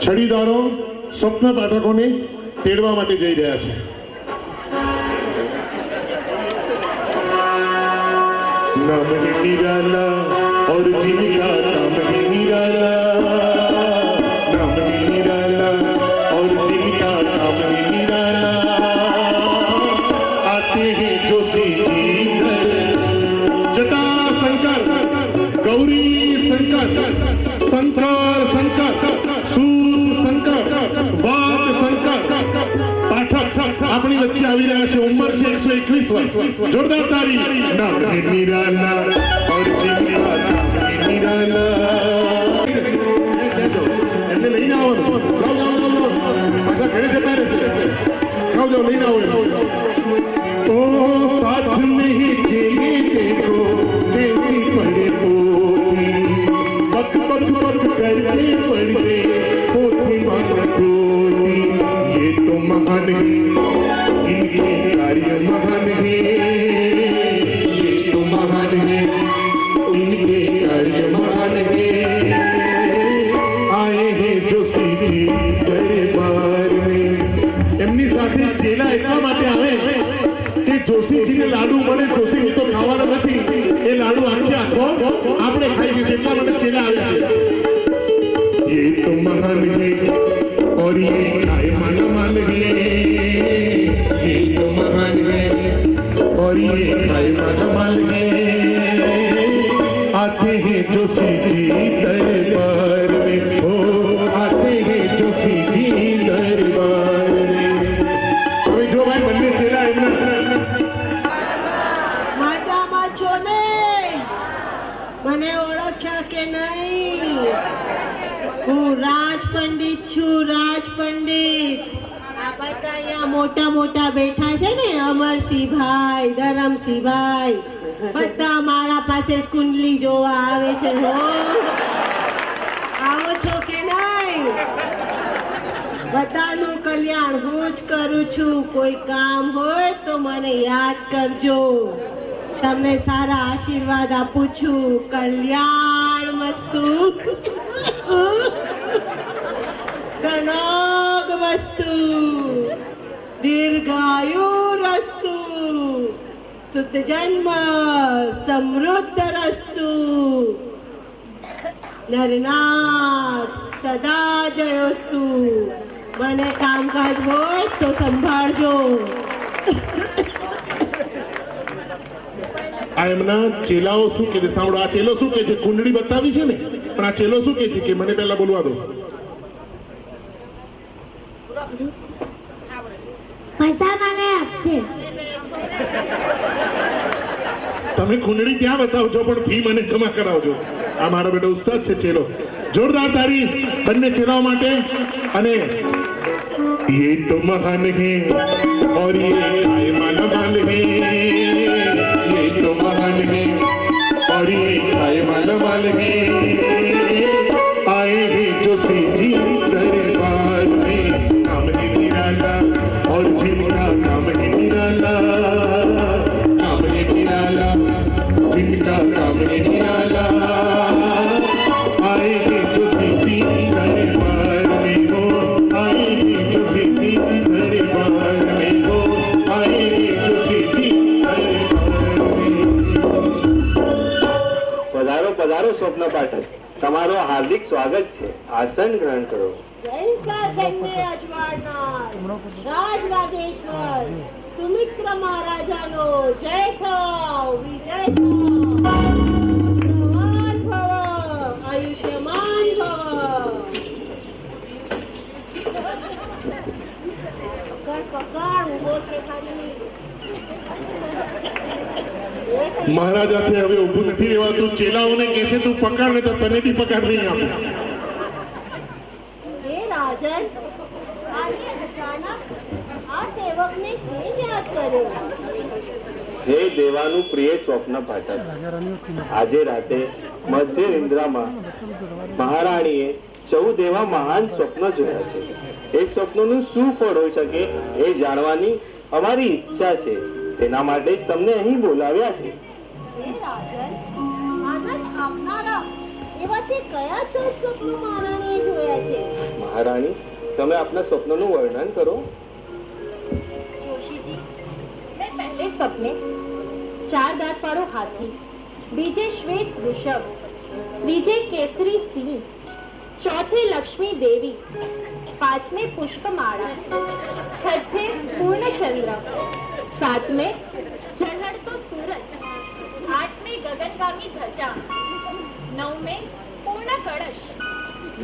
છડીદારો સ્વપ્ન પાઠકોને તેડવા માટે જઈ રહ્યા છે. नाम है निराला और जीविका नाम है निराला, नाम है निराला और जीविका नाम है निराला. आते हैं जो सीधी जटा शंकर गौरी शंकर शंकर शंकर सूर शंकर वाद शंकर पाठक अपनी वच्चे આવી રહ્યા છે. ઉંમર છે 121 વર્ષ. જોરદાર તાળી. નામ હે નિરાલા और जीविका नाम है निराला. એટલે લઈને આવવાનું. જાઓ જાઓ જાઓ પાછા ઘરે જતા રહેશે. જાઓ જાઓ લઈને આવો. ओ साथ नहीं चले देखो कैसी पड़े पोथी, पग पग पग करते पड़ते पोथी मांगोती. ये तो महान है इनके कार्य महान है, ये तो महान है इनके कार्य महान है. आए हैं जो सीधी दरबार में. એમની સાથે ચેલા એટલા માટે આવે કે જોશીજીને લાડુ મળે. જોશી તો ખાવાનો નથી, એ લાડુ આખે આખો આપણે ખાઈ લઈશું એટલા માટે ચેલા આવ્યા છે. ये तो महान है और ये खाए मन मान है, ये तो महान है और ये खाए मन मान है. आते हैं जो सीधी दरबार में, हो आते हैं जो सीधी दरबार में. હવે જો ભાઈ બંને ચેલા એમના મજામાં છો ને? મને ઓળખ્યા કે નહીં? હું રાજ પંડિત છું. રાજ પંડિત. આ બધા અહીંયા મોટા મોટા બેઠા છે ને, અમરસિંહભાઈ, ધરમસિંહભાઈ, બધા મારા પાસે કુંડલી જોવા આવે છે. હો આવો છો કે નહીં? બધાનું કલ્યાણ હું જ કરું છું. કોઈ કામ હોય તો મને યાદ કરજો. તમને સારા આશીર્વાદ આપું છું. કલ્યાણ મસ્તુ, ધનોગ મસ્તુ, દીર્ઘાયુરસ્તુ, શુદ્ધ જન્મ સમૃદ્ધ રસ્તુ. નરનાથ સદા જયોસ્તુ. મને કામકાજ હોય તો સંભાળજો. આ એમના ચેલાઓ શું કહે છે સાંભળો. આ ચેલો શું કહે છે? કુંડળી બતાવી છે ને, પણ આ ચેલો શું કહે છે કે મને પહેલા બોલવા દો. પૈસા માંગે આપશે. તમે કુંડળી ત્યાં બતાવજો પણ ફી મને જમા કરાવજો. આ મારો બેટો ઉસ્તાદ છે ચેલો. જોરદાર તાળી બંને ચેલાઓ માટે. અને ये तो महान है और ये खाए मन मान है, ये तो महान है और ये खाए मन मान है. आए हैं जो सीधी दरबार में, नाम है निराला और जिनका नाम है निराला, नाम है निराला जिनका नाम है निराला. आए हैं जो सीधी दरबार में, हो आए हैं जो सीधी दरबार में, हो आए हैं जो सीधी दरबार में. પધારો પધારો સ્વપ્ન પાઠક, તમારો હાર્દિક સ્વાગત છે. આસન ગ્રહણ કરો. રાજરાજેશ્વર સુમિત્ર મહારાજાનો જય થો, વિજય થો. ભગવાન ભવ, આયુષ્યમાન ભવ. પકડ ઉભો છે ખાલી. મહારાજાથી હવે ઊભું નથી રહેવાતું. ચેલાઓને કહે છે તું પકડ ને તો તને બી પકડ નહીં આપું. હે રાજન, આજે અચાનક આ સેવકને કેમ યાદ કર્યો? હે દેવાનું પ્રિય સ્વપ્ન પાઠક, આજે રાતે મધ્ય નિંદ્રામાં મહારાણીએ 14 એવા મહાન સ્વપ્નો જોયા છે. એ સ્વપ્નોનું શું ફળ હોઈ શકે એ જાણવાની અમારી ઈચ્છા છે. તેના માટે જ તમને અહીં બોલાવ્યા છે. હે રાજન, આનંદ આપનારા એવા તે કયા 14 સ્વપ્નો મહારાણીએ જોયા છે? મહારાણી, તમે આપના સ્વપ્નનું વર્ણન કરો. जोशी जी, मैं पहले सपने 4 दांत वालों हाथी, बीजे श्वेत वृषभ, त्रीजे केसरी सिंह, चौथे लक्ष्मी देवी, पांचवें पुष्पमाला, छठे पूर्ण चंद्र, सातवें झलहड़तो सूरज, आठवें गगनगामी ध्वजा, नौवें पूर्ण कलश,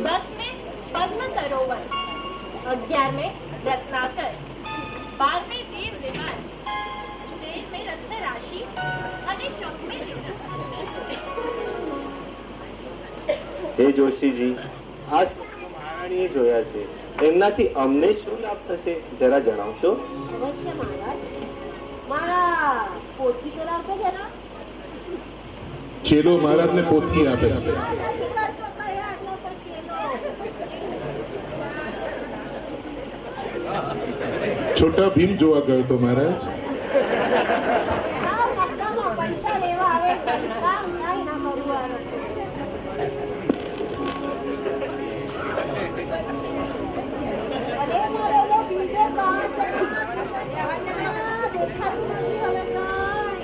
10वें पद्म सरोवर, 11वें रत्नाकर, 12वें देव विमान, 13वें रत्न राशि અને 14વેं હિરણ. હે જોશીજી, આ સ્વપ્નો મહારાણીએ જોયા છે, એમનાથી અમને શું લાભ થશે જરા જણાવશો? અવશ્ય મહારાજ. મારા પોથી તો રાખો જરા. ચેલો મહારાજને પોથી આપે. નથી કરતો કયા આટલો તો ચેલો. છોટા ભીમ જોવા ગયો તો મહારાજ. આ મક્કામાં પૈસા લેવા આવે કામ કાંઈ ના કરવું આ લોકો. અરે મારો તો બીજો કામ છે. દેખાતું નથી હવે કાંઈ.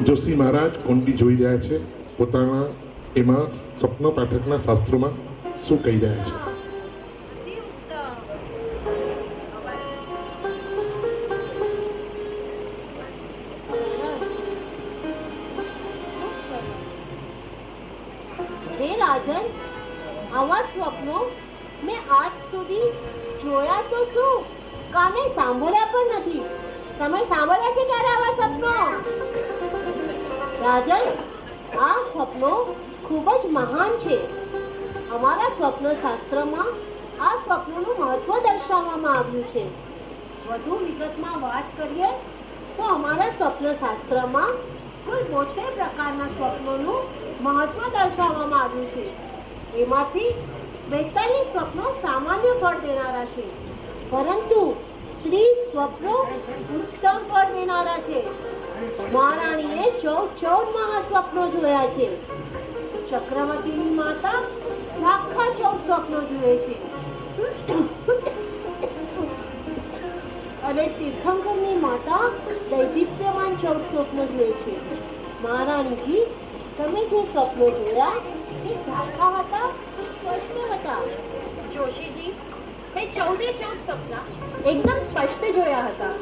જોશી મહારાજ કોંડી જોઈ રહ્યા છે. પોતાના એમાં સ્વપ્ન પાઠકના શાસ્ત્રોમાં શું કહી રહ્યા છે? હે રાજન, આવા સ્વપ્નો મેં આજ સુધી જોયા તો શું, કાને સાંભળ્યા પણ નથી. તમે સાંભળ્યા છે ક્યારે આવા સ્વપ્નો? રાજન, આ સ્વપ્નો ખૂબ જ મહાન છે. અમારા સ્વપ્ન શાસ્ત્રમાં આ સ્વપ્નોનું મહત્વ દર્શાવવામાં આવ્યું છે. વધુ વિગતમાં વાત કરીએ તો અમારા સ્વપ્ન શાસ્ત્રમાં કુલ 72 પ્રકારના સ્વપ્નોનું મહત્વ દર્શાવવામાં આવ્યું છે. એમાંથી 42 સ્વપ્નો સામાન્ય ફળ દેનારા છે, પરંતુ 30 સ્વપ્નો ઉત્તમ ફળ દેનારા છે. મહારાણીએ 14 મહાસ્વપ્નો જોયા છે. ચક્રવર્તીની માતા આખા 14 સ્વપ્નો જુએ છે અને તીર્થંકરની માતા દૈદીપ્યમાન 14 સ્વપ્નો જુએ છે. મહારાણીજી, તમે જે સ્વપ્નો જોયા એ ઝાંખા હતા કે સ્પષ્ટ હતા? जोशी जी, मैं 14 सपना एकदम स्पष्ट જોયા હતા.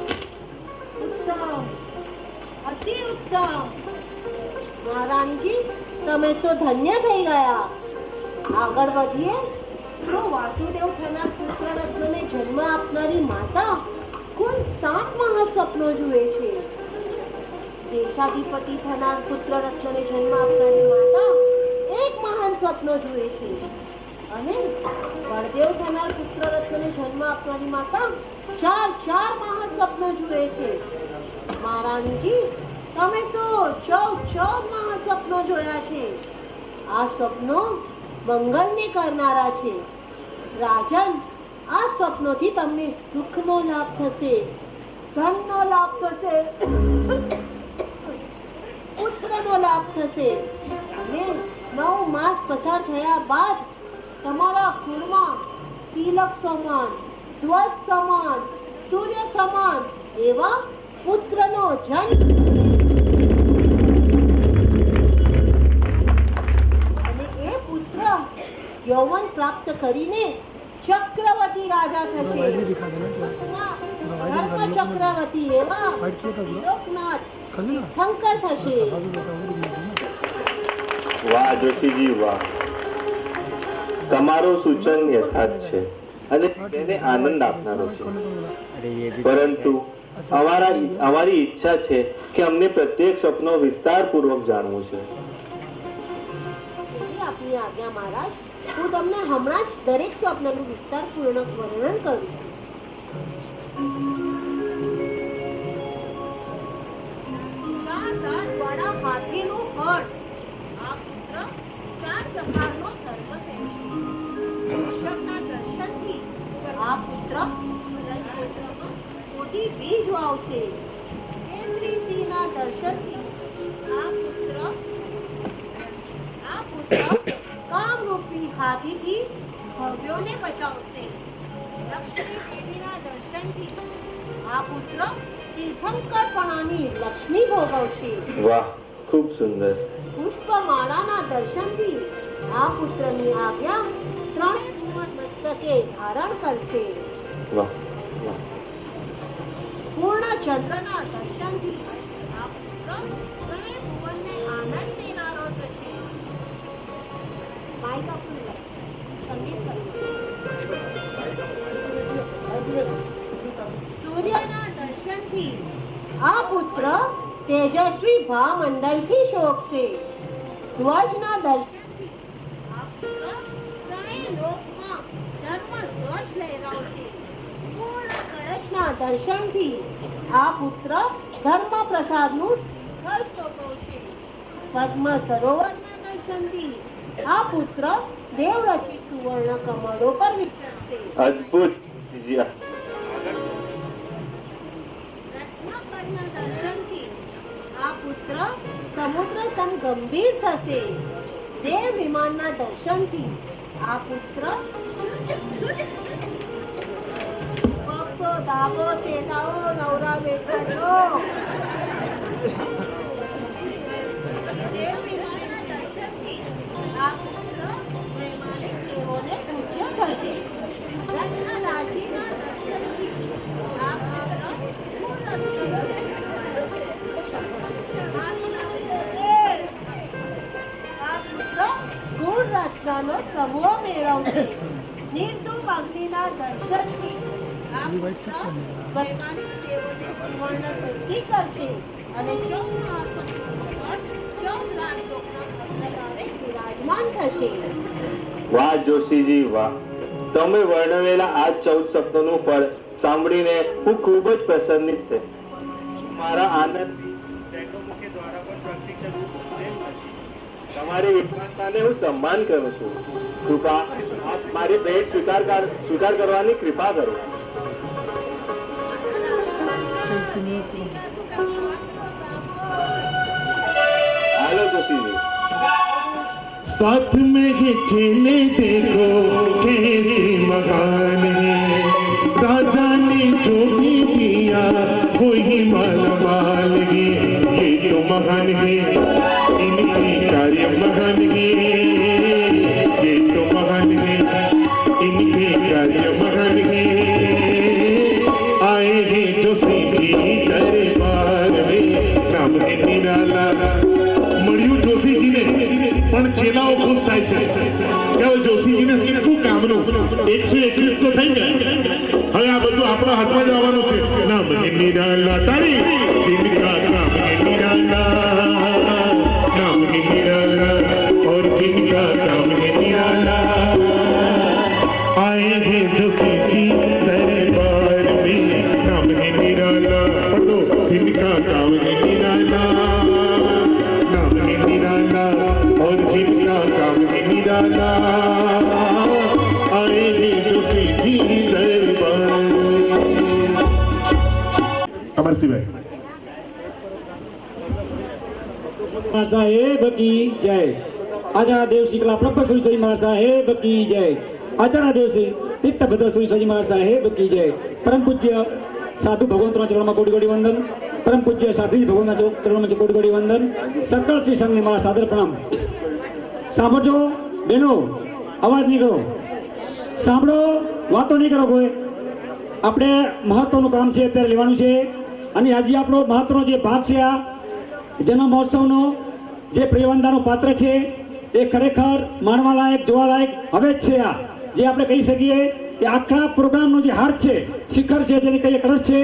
ઉત્તમ, અતિ ઉત્તમ. મહારાણીજી, તમે તો ધન્ય થઈ ગયા. આગળ વધીએ તો વાસુદેવ થનાર પુત્ર રત્નને જન્મ આપનારી માતા કુલ 7 મહાસ્વપ્નો જુએ છે. દેશાધિપતિ થનાર પુત્ર રત્નને જન્મ આપનારી માતા 1 મહાન સ્વપ્ન જુએ છે અને બળદેવ થનાર પુત્ર રત્નને જન્મ આપનારી માતા 4 મહાસ્વપ્ન જુએ છે. મહારાણીજી, તમે તો 14 મહાસ્વપ્નો જોયા છે. આ સ્વપ્નો મંગલને કરનારા છે. રાજન, આ સ્વપ્નોથી તમને સુખનો લાભ થશે, ધનનો લાભ થશે, પુત્રનો લાભ થશે અને 9 માસ પસાર થયા બાદ તમારા કુળમાં તિલક સમાન, ધ્વજ સમાન, સૂર્ય સમાન એવા પુત્રનો જન્મ અને એ પુત્ર યૌવન પ્રાપ્ત કરીને ચક્રવર્તી રાજા થશે. ધર્મ ચક્રવર્તી એવા લોકનાથ શંકર થશે. વાહ જોશીજી, વાહ! તમારું સૂચન યથાર્થ છે અને તેને આનંદ આપનારો છે, પરંતુ અમારી ઈચ્છા છે કે અમને પ્રત્યેક સ્વપ્નો વિસ્તારપૂર્વક જાણવું છે. આપની આજ્ઞા મહારાજ, હું તમને હમણાં જ દરેક સ્વપ્નનું વિસ્તારપૂર્વક વર્ણન કરું. ચાર દાંતવાળા હાથીનું હળ. આ પુત્ર 4 પ્રકારનો ધર્મ કરશે. વૃષભના દર્શનથી આ પુત્ર રણક્ષેત્રમાં સુખી બીજ વાવશે. હેમરીસિંહના દર્શનથી આ પુત્ર કામરૂપી હાથીથી ભવ્યોને બચાવશે. લક્ષ્મી દેવીના દર્શનથી આ પુત્ર તીર્થંકરપણાની લક્ષ્મી ભોગવશે. વાહ, ખૂબ સુંદર. પુષ્પમાળાના દર્શનથી આ પુત્રની આજ્ઞા ત્રણેય ભુવન મસ્તકે ધારણ કરશે. વાહ વાહ. પૂર્ણ ચંદ્રના દર્શનથી આ પુત્ર ત્રણેય ભુવનને આનંદ દેનારો થશે. માઈક આપું, સંગીત કરીએ. સૂર્યના દર્શનથી આ પુત્ર તેજસ્વી ભામંડલથી શોભશે. ધ્વજના દર્શનથી આ પુત્ર ત્રણેય લોકમાં ધર્મ ધ્વજ લહેરાવશે. પૂર્ણ કળશના દર્શનથી આ પુત્ર ધર્મ પ્રસાદનું ફળ શોભવશે. પદ્મ સરોવરના દર્શનથી આ પુત્ર દેવરચિત સુવર્ણ કમળો પર વિચરશે. અદ્ભુત. રત્નાકરના દર્શનથી આ પુત્ર સમુદ્ર સમ ગંભીર થશે. દેવ વિમાનના દર્શનથી આ પુત્ર પપ્પો દાબો ચેતાઓ નવરા બેઠો. દેવ વિમાનના દર્શનથી આ પુત્ર વૈમાનિક દેવોને પૂજ્ય થશે. રત્ન રાશિના દર્શનથી આ પુત્ર ગુણ રચનાનો સમૂહ મેળવશે. નિર્ધૂપ અગ્નિના દર્શનથી આ પુત્ર વૈમાનિક દેવોને સુવર્ણ શુદ્ધિ કરશે અને ચૌદના આસનો પર 14 રાજલોકના અંતરાળે વિરાજમાન થશે. વાહ જોશીજી વાહ. તમે વર્ણવેલા આ 14 શબ્દોનું ફળ સાંભળીને હું ખૂબ જ પ્રસન્નિત છે. મારા આનંદ દ્વારા પણ પ્રગટી શકું તેમ નથી. તમારી વિદ્વાનતાને હું સન્માન કરું છું. કૃપા આપ મારી ભેટ સ્વીકાર કરવાની કૃપા કરો. હાલો જોશીજી. साथ में ये चेले देखो कैसे मकान है. राजा ने जो भी दिया वही माल माल है. ये तो महान है, इनकी कार्य महान है. ये तो महान है, इनके कार्य महान है. आए हैं जो सीधी दरबार में, नाम है निराला. મળ્યું જોશીજીને પણ ચેલાઓ ખુશ થાય છે કે જોશીજીને કેટલું કામનું 121 તો થઈ ગયા. હવે આ બધું આપણા હાથમાં જ આવવાનું છે. નામ હે નિરાલા તારી જિનકા નામ હે નિરાલા. નામ હે નિરાલા और जिनका नाम है निराला. आए हैं जोशीजी दरबार में, नाम है निराला. पढ़ो जिनका नाम है निराला. और जिनका काम है निराला. आए जो सीधी दरबार. अमरसिंहभाई साहेब की जय. आचार्य देव श्री कला प्रभु श्री सजी महाराज साहेब की जय. आचार्य देव श्री तीर्थभद्र श्री सजी महाराज साहेब की जय. परम पूज्य साधु भगवंतों चरणों में कोटि कोटि वंदन. परम पूज्य साधु भगवान चरणों में कोटि कोटि वंदन. सकल श्री संघ ने मारा सादर प्रणाम. સાંભળજો બેનો, અવાજ નહીં કરો. સાંભળો, વાતો નહીં કરો કોઈ. આપણે મહત્વનું કામ છે અત્યારે લેવાનું છે. અને આજે આપણો મહત્વનો જે ભાગ છે આ જન્મ મહોત્સવનો જે પ્રિયવંદાનો પાત્ર છે એ ખરેખર માણવાલાયક જોવાલાયક હવે જ છે. આ જે આપણે કહી શકીએ કે આખા પ્રોગ્રામનો જે હાર છે, શિખર છે, જેને કહીએ કળશ છે,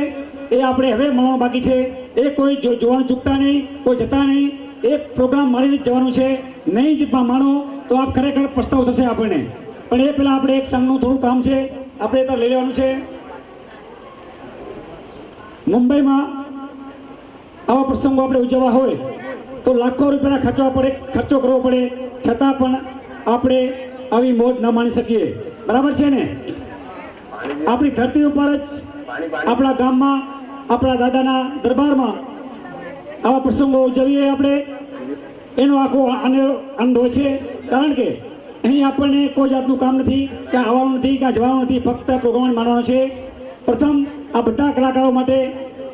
એ આપણે હવે મળવાનું બાકી છે. એ કોઈ જોવાનું ચૂકતા નહીં, કોઈ જતા નહીં. એ પ્રોગ્રામ મારીને જ જવાનું છે. નહીં જ માનો તો આપ ખરેખર પસ્તાવો થશે આપણને. પણ એ પહેલાં આપણે એક સંઘનું થોડું કામ છે, આપણે એ લઈ લેવાનું છે. મુંબઈમાં આવા પ્રસંગો આપણે ઉજવવા હોય તો લાખો રૂપિયાના ખર્ચો કરવો પડે. છતાં પણ આપણે આવી મોજ ન માણી શકીએ. બરાબર છે ને? આપણી ધરતી ઉપર જ આપણા ગામમાં આપણા દાદાના દરબારમાં આવા પ્રસંગો ઉજવીએ આપણે, એનો આખો આનંદ હોય છે. કારણ કે અહીં આપણને કોઈ જાતનું કામ નથી, ક્યાં આવવાનું નથી, ક્યાં જવાનું નથી, ફક્ત પ્રોગ્રામ માનવાનો છે. પ્રથમ આ બધા કલાકારો માટે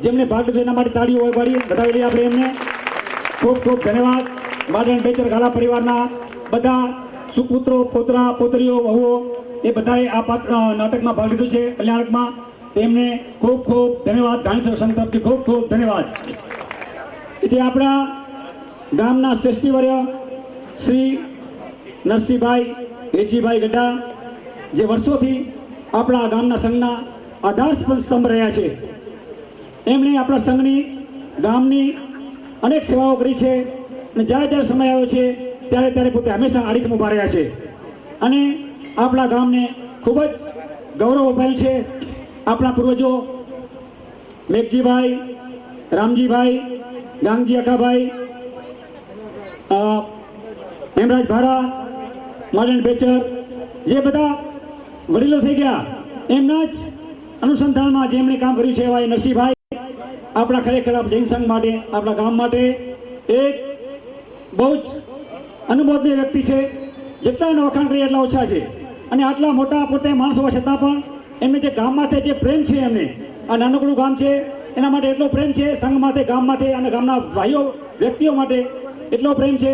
જેમને ભાગ લીધો એના માટે તાળીઓ વગાડી બતાવી લઈએ આપણે એમને. ખૂબ ખૂબ ધન્યવાદ. વાડન બેચર ગાલા પરિવારના બધા સુપુત્રો, પોતરા, પોતરીઓ, વહુઓ એ બધાએ આ નાટકમાં ભાગ લીધો છે, કલ્યાણકમાં. તેમને ખૂબ ખૂબ ધન્યવાદ. ગાંધીધર સંઘ તરફથી ખૂબ ખૂબ ધન્યવાદ. જે આપણા ગામના શ્રેષ્ઠીવર્ય શ્રી નરસિંહભાઈ હેજીભાઈ ગઢા, જે વર્ષોથી આપણા ગામના સંઘના આધાર સ્તંભ રહ્યા છે. એમણે આપણા સંઘની, ગામની અનેક સેવાઓ કરી છે અને જ્યારે જ્યારે સમય આવ્યો છે ત્યારે ત્યારે પોતે હંમેશા આડીખમ ઊભા રહ્યા છે અને આપણા ગામને ખૂબ જ ગૌરવ અપાયું છે. આપણા પૂર્વજો મેઘજીભાઈ, રામજીભાઈ, ગાંગજી અખાભાઈ, હેમરાજ ભારા, માર્ડન બેચર, જે બધા વડીલો થઈ ગયા એમના જ અનુસંધાનમાં જેમણે કામ કર્યું છે એવા નરસિંહભાઈ આપણા ખરેખર જૈન સંઘ માટે, આપણા ગામ માટે એક બહુ જ અનુમોદનીય વ્યક્તિ છે. જેટલા એના વખાણ કરીએ એટલા ઓછા છે. અને આટલા મોટા પોતે માણસ હોવા છતાં પણ એમને જે ગામ માથે જે પ્રેમ છે, એમને આ નાનકડું ગામ છે એના માટે એટલો પ્રેમ છે, સંઘ માથે, ગામ માથે અને ગામના ભાઈઓ વ્યક્તિઓ માટે એટલો પ્રેમ છે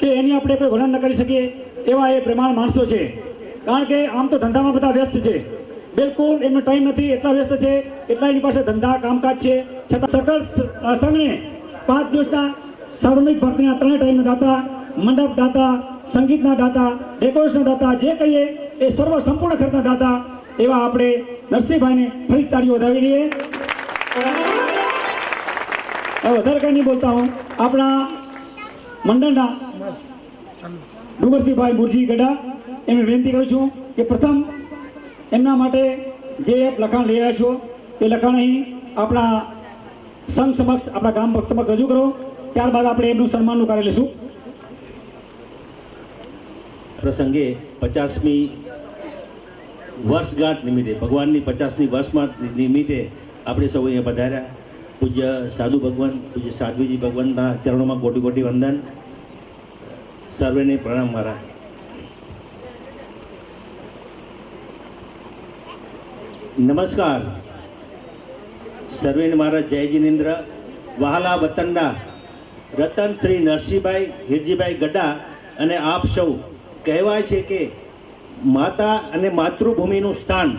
કે એની આપણે કોઈ વર્ણન ન કરી શકીએ એવા એ પ્રેમાળ માણસો છે. કારણ કે આમ તો ધંધામાં બધા વ્યસ્ત છે, બિલકુલ એમનો ટાઈમ નથી, એટલા વ્યસ્ત છે, એટલા એની પાસે ધંધા કામકાજ છે, છતાં સકલ સંઘને 5 દિવસના સાર્વજનિક ભક્તિના 3 ટાઈમના દાતા, મંડપ દાતા, સંગીતના દાતા, ડેકોરેશનના દાતા, જે કહીએ એ સર્વ સંપૂર્ણ ખર્ચના દાતા એવા આપણે નરસિંહભાઈને ફરી તાળીઓ વધાવી લઈએ. હવે વધારે કંઈ નહીં બોલતા હું. આપણા મંડળના ડુંગરસિંહભાઈ મુરજી ગઢા એમને વિનંતી કરું છું કે પ્રથમ એમના માટે જે લખાણ લઈ રહ્યા છો એ લખાણ અહીં આપણા સંઘ સમક્ષ, આપણા ગામ સમક્ષ રજૂ કરો. ત્યારબાદ આપણે એમનું સન્માનનું કાર્ય લઈશું. પ્રસંગે 50મી વર્ષગાંઠ નિમિત્તે, ભગવાનની 50મી વર્ષગાંઠ નિમિત્તે આપણે સૌ અહીંયા પધાર્યા. પૂજ્ય સાધુ ભગવાન, પૂજ્ય સાધ્વીજી ભગવાનના ચરણોમાં કોટી કોટી વંદન. સર્વેને પ્રણામ મારા. નમસ્કાર. સર્વેને મારા જય જિનેન્દ્ર. વહાલા વતનના રતન શ્રી નરસિંહભાઈ હિરજીભાઈ ગઢા અને આપ સૌ, કહેવાય છે કે માતા અને માતૃભૂમિનું સ્થાન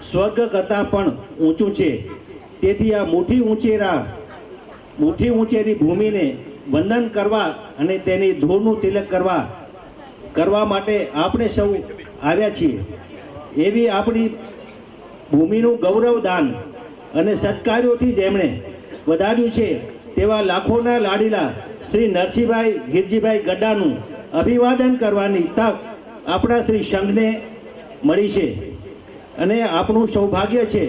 સ્વર્ગ કરતાં પણ ઊંચું છે. તેથી આ મુઠ્ઠી ઊંચેરી ભૂમિને વંદન કરવા અને તેની ધૂળનું તિલક કરવા માટે આપણે સૌ આવ્યા છીએ. એવી આપણી ભૂમિનું ગૌરવદાન અને સત્કાર્યોથી જેમણે વધાર્યું છે તેવા લાખોના લાડીલા શ્રી નરસિંહભાઈ હિરજીભાઈ ગઢાનું અભિવાદન કરવાની તક આપણા શ્રી સંઘને મળી છે અને આપણું સૌભાગ્ય છે.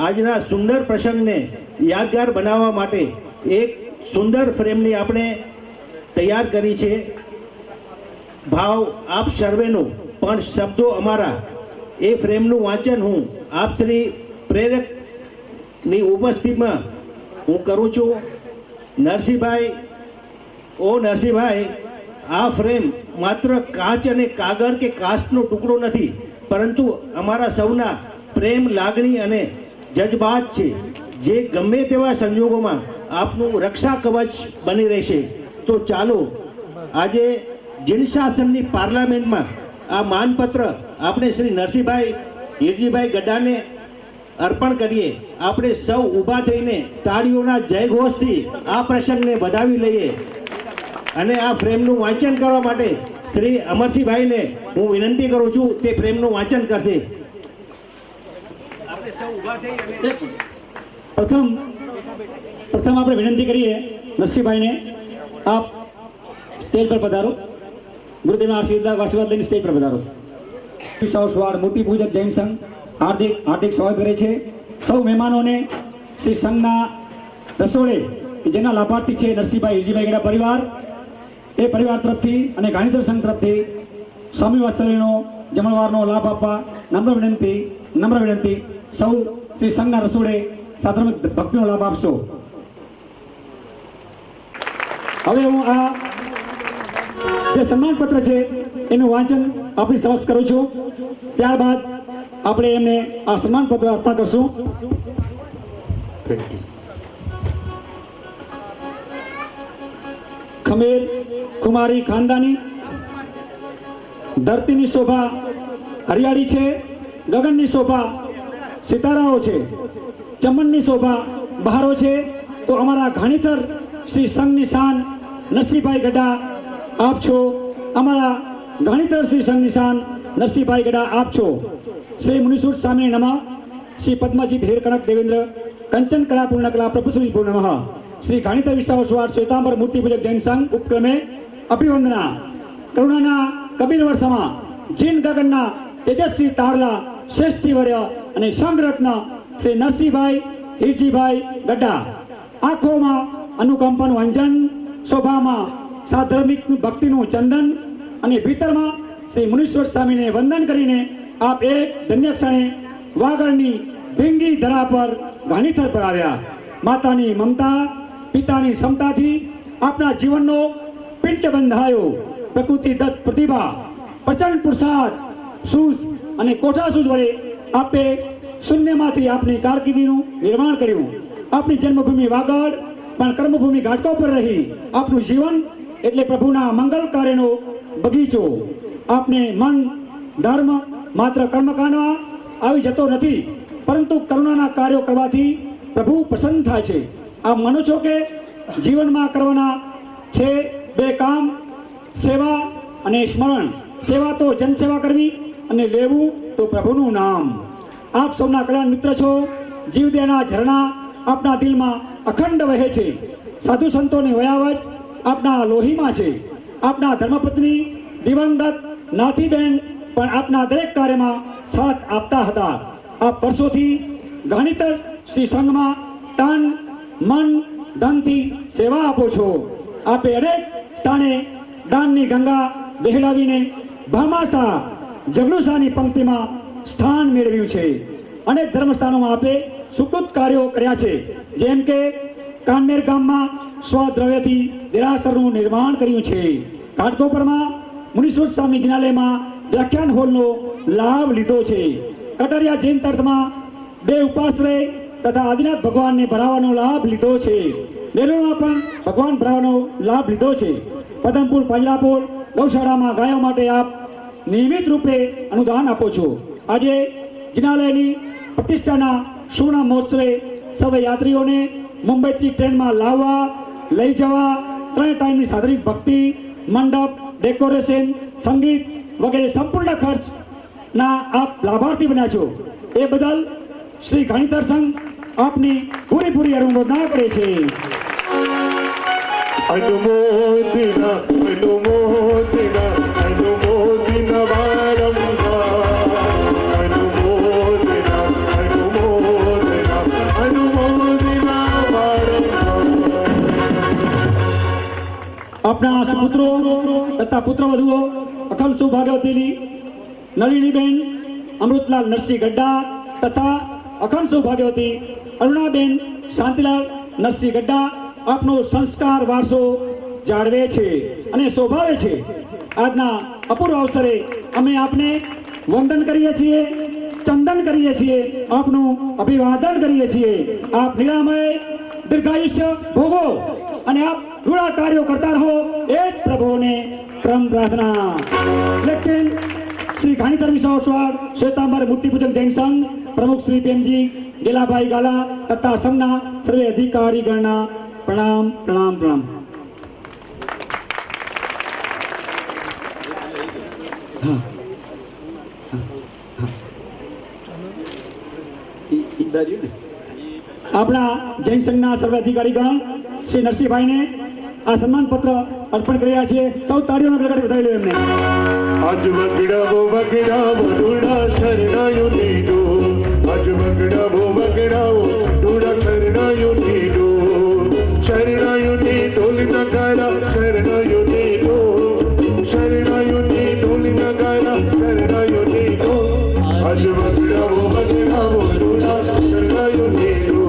આજના સુંદર પ્રસંગને યાદગાર બનાવવા માટે એક સુંદર ફ્રેમની આપણે તૈયાર કરી છે. ભાવ આપ સર્વેનો, પણ શબ્દો અમારા. એ ફ્રેમનું વાંચન હું આપ શ્રી પ્રેરકની ઉપસ્થિતિમાં હું કરું છું. નરસિંહભાઈ, ઓ નરસિંહભાઈ, આ ફ્રેમ માત્ર કાચ અને કાગળ કે કાસ્ટનો ટુકડો નથી, પરંતુ અમારા સૌના પ્રેમ, લાગણી અને જજબાત છે, જે ગમે તેવા સંજોગોમાં આપનું રક્ષા કવચ બની રહેશે. તો ચાલો આજે જીન શાસનની પાર્લામેન્ટમાં આ માનપત્ર આપણે શ્રી નરસિંહભાઈ હિરજીભાઈ ગઢાને અર્પણ કરીએ. આપણે સૌ ઊભા થઈને તાળીઓના જયઘોષથી આ પ્રસંગને વધાવી લઈએ. અને આ ફ્રેમનું વાંચન કરવા માટે શ્રી અમરસિંહભાઈને હું વિનંતી કરું છું, તે ફ્રેમનું વાંચન કરશે. પ્રથમ આપણે વિનંતી કરીએ નરસિંહભાઈને, આપ સ્ટેજ પર પધારો. ગુરુદેવના આશીર્વાદ લઈને સ્ટેજ પર પધારો. સૌ સ્વાડ મોટી પૂજક જૈન સંઘ હાર્દિક સ્વાગત કરે છે. સૌ મહેમાનોને શ્રી સંઘના રસોડે જેના લાભાર્થી છે નરસિંહભાઈ હિરજીભાઈ ગઢા પરિવાર, એ પરિવાર તરફથી અને ગાંધીધર સંઘ તરફથી સ્વામી વાત્સલ્યનો જમણવારનો લાભ આપવા નમ્ર વિનંતી. સૌ શ્રી સંઘના રસોડે સાધારણ ભક્તિનો લાભ આપશો. હવે હું આ જે સન્માનપત્ર છે એનું વાંચન આપણી સમક્ષ કરું છું. ત્યારબાદ આપણે એમને આ સન્માનપત્ર અર્પણ કરશું. ખમેર કુમારી ખાનદાની. ધરતીની શોભા હરિયાળી છે, ગગનની શોભા સિતારાઓ છે, ચમનની શોભા બહારો છે. તો અમારા ઘાણીધર શ્રી સંઘની શાન નરસિંહભાઈ ગઢા આપ છો. અમારા ઘાણીધર શ્રી સંઘની શાન નરસિંહભાઈ ગઢા આપ છો. શ્રી મુનિસુર સ્વામી નમઃ. શ્રી પદ્મજીત હેરકણક દેવેન્દ્ર કંચન કલા પૂર્ણ કલા પ્રભુશ્રી ભૂ નમઃ. શ્રી ઘાણીધર વિશ્વાસવાડ શ્વેતાંબર મૂર્તિ પૂજક જૈન સંઘ ઉપક્રમે અભિવંદના. કરુણાના કબીર વર્ષમાં જીન ગગનના તેજસ્વી તારલા શ્રેષ્ઠીવર્ય અને સંઘરત્ન શ્રી નરસિંહભાઈ હિરજીભાઈ ગઢા. આંખોમાં અનુકંપાનું અંજન, શોભામાં સાધર્મિક ભક્તિનું ચંદન અને ભીતરમાં શ્રી મુનીશ્વર સ્વામીને વંદન કરીને આપ એક ધન્ય ક્ષણે વાગડની ભીંગી ધરા પર ઘાણીધર પર આવ્યા. માતાની મમતા, પિતાની ક્ષમતાથી આપણા જીવનનો પિંડ બંધાયો. પ્રકૃતિ દત્ત પ્રતિભા, પ્રચંડ પુરુષાર્થ, સૂઝ અને કોઠાસૂઝ વડે આપે શૂન્યમાંથી આપની કારકિર્દીનું નિર્માણ કર્યું. આપની જન્મભૂમિ વાગડ પણ કર્મભૂમિ ઘાટકો પર રહી આપનું જીવન એટલે પ્રભુના મંગલ કાર્યનો બગીચો. આપને મન ધર્મ માત્ર કર્મકાંડમાં આવી જતો નથી, પરંતુ કરુણાના કાર્યો કરવાથી પ્રભુ પ્રસન્ન થાય છે. આપ માનો છો કે જીવનમાં કરવાના છે બે કામ, સેવા અને સ્મરણ. સેવા તો જનસેવા કરવી અને લેવું તો પ્રભુનું નામ. આપ સૌના કલ્યાણ મિત્ર છો. જીવદયાના ઝરણા આપના દિલમાં અખંડ વહે છે. સાધુ સંતોની વયાવચ આપના લોહીમાં છે. આપના ધર્મપત્ની દિવંગત નાથીબેન પણ આપના દરેક કાર્યમાં સાથ આપતા હતા. આપ વર્ષોથી ઘાણીધર શ્રી સંઘમાં તન મન ધનથી સેવા આપો છો. આપે અનેક સ્થાને દાનની ગંગા વહેલાવીને ભામાસા જગડુસાની પંક્તિમાં સ્થાન મેળવ્યું છે. અનેક ધર્મસ્થાનોમાં આપે સુકૃત કાર્યો કર્યા છે. જેમ કે કાનમેર ગામમાં સ્વદ્રવ્યથી દેરાસરનું નિર્માણ કર્યું છે. ઘાટકોપરમાં મુનીશ્વર સ્વામી જિનાલયમાં વ્યાખ્યાન હોલનો લાભ લીધો છે. કટરિયા જૈન તીર્થમાં 2 ઉપાશ્રય તથા આદિનાથ ભગવાનને ભરાવાનો લાભ લીધો છે. નેલોરમાં પણ ભગવાન ભરાવાનો લાભ લીધો છે. પદમપુર પાંજરાપોળ ગૌશાળામાં ગાયો માટે આપ નિયમિત રૂપે અનુદાન આપો છો. આજે જિનાલયની પ્રતિષ્ઠાના સુવર્ણ મહોત્સવે સર્વ યાત્રીઓને મુંબઈથી ટ્રેનમાં લાવવા લઈ જવા 3 ટાઈમની સાધરિક ભક્તિ, મંડપ, ડેકોરેશન, સંગીત વગેરે સંપૂર્ણ ખર્ચના આપ લાભાર્થી બન્યા છો. એ બદલ શ્રી ઘાણીધર સંઘ આપની પૂરેપૂરી અનુમોદના કરે છે. અનુમોદના અનુમોદના અનુમોદના વારંવાર. અનુમોદના અનુમોદના અનુમોદના વારંવાર. આપણા સુપુત્રો તથા પુત્રવધુઓ અખંડ સૌભાગ્યવતી નલિનીબેન અમૃતલાલ નરસિંહ ગઢા તથા અખંડ સૌભાગ્યવતી અરુણાબેન શાંતિલાલ નરસિંહ ગઢા આપનો સંસ્કાર વારસો જાળવે છે અને શોભાવે છે. આજના અપૂર્વ અવસરે અમે આપને વંદન કરીએ છીએ, ચંદન કરીએ છીએ, આપનું અભિવાદન કરીએ છીએ. આપ નિરામય દીર્ઘાયુષ્ય ભોગો અને આપ રૂડા કાર્યો કરતા રહો એ જ પ્રભુને ક્રમ પ્રાર્થના. લેકિન શ્રી ઘાણીધર વિશ્વાસવાડ શ્વેતાંબર મૂર્તિ પૂજક જૈન સંઘ પ્રમુખ શ્રી પ્રેમજી ગેલાભાઈ ગાલા તથા સંઘના સર્વે અધિકારીગણના પ્રણામ પ્રણામ પ્રણામ. આપણા જૈન સંઘના સર્વ અધિકારીગણ શ્રી નરસિંહભાઈને આ સન્માન પત્ર અર્પણ કરી રહ્યા છે. સૌ તાળીઓના ગડગડ વધાવી લો એમને. આજ વગડાવો વગડાવો ડૂડા શરણાયું નીડો. આજ વગડાવો વગડાવો ડૂડા શરણાયું નીડો. શરણાયું ની ઢોલ નગારા શરણાયું નીડો. શરણાયું ની ઢોલ નગારા શરણાયું નીડો. આજ વગડાવો વગડાવો ડૂડા શરણાયું નીડો.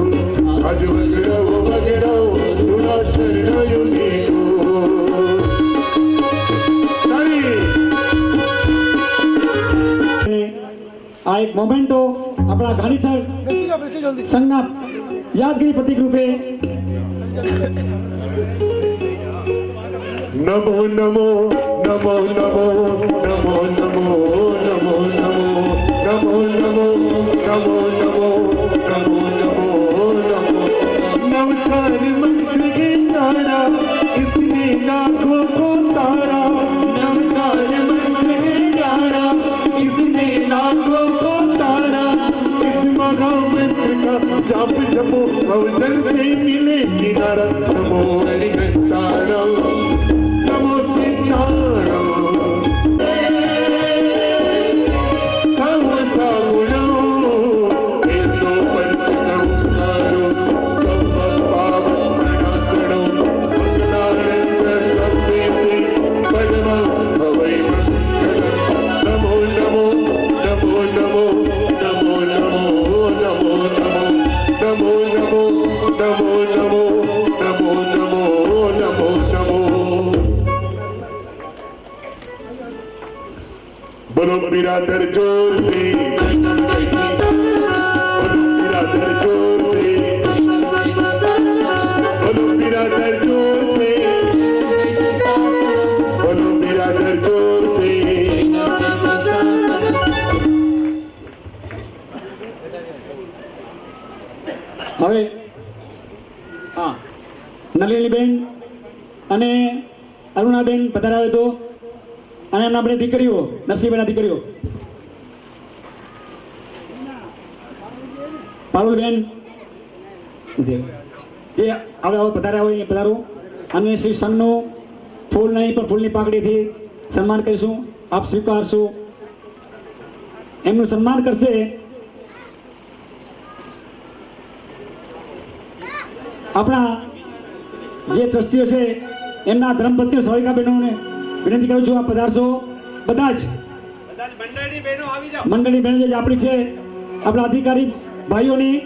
આપણા ગાંધીથળ સંઘના યાદગીરી પ્રતિક રૂપે નમો નમો નમો નમો નમો નમો નમો નમો નમો નમો નમો નમો નમો નમો नमस्कार मंत्र के तारा इसने लाखों को तारा नमस्कार मंत्र के तारा इसने लाखों को तारा इस महा मंत्र का जाप जपो भवजन से मिले किनारा नमो हरिहंतारा नमो सिद्धारा बोलो बिरादर जोर से बोलो बिरादर जोर से बोलो बिरादर जोर से बोलो बिरादर जोर से હવે હા નલિનીબેન અને અરુણાબેન પધારાવે તો અને એમના આપણે દીકરીઓ નરસિંહબેનના દીકરીઓ પારુલબેન જે આપણે પધાર્યા હોય એ પધારો અને શ્રી સંઘનું ફૂલ નહીં પણ ફૂલની પાકડીથી સન્માન કરીશું. આપ સ્વીકારશો. એમનું સન્માન કરશે આપણા જે ટ્રસ્ટીઓ છે એમના ધર્મપત્નીઓ સ્વાભાવિકાબેનોને વિનંતી કરું છું આપ પધારશો. બધા જ મંડળની બહેનો જે આપણી છે આપણા અધિકારી ભાઈઓની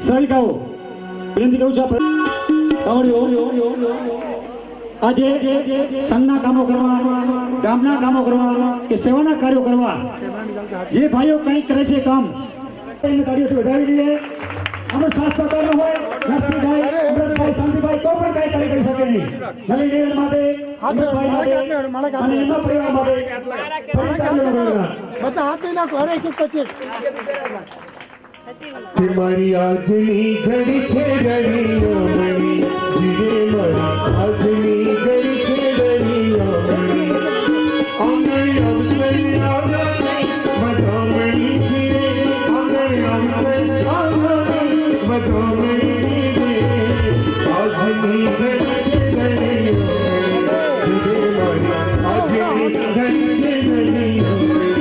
શ્રાવિકાઓ વિનંતી કરું છું આજે સંઘના કામો કરવા ગામના કામો કરવા કે સેવાના કાર્યો કરવા જે ભાઈઓ કંઈક કરે છે કામ એમને તાળીઓથી વધાવી લઈએ. અમે સાથ સહકારનો હોય નરસિંહભાઈ અમૃતભાઈ શાંતિભાઈ કોઈ પણ કાંઈ કાર્ય કરી શકે નહીં. નલિનીબેન માટે અમૃતભાઈ માટે અને એમના પરિવાર માટે ફરી તાળીઓનો ગણગાર. બધા હાથે નાખો અરે એક પછી મારી આજની ઘડી છે રણીઓ મણી જીવે મારી આજની ઘડી છે રણીઓ મણી આંગણી અવસરી આવણી મધમણી જીવે આંગણી અવસરી આવણી મધમણી જીવે આજની ઘડી છે રણીઓ મણી જીવે મારી આજની ઘડી છે રણીઓ મણી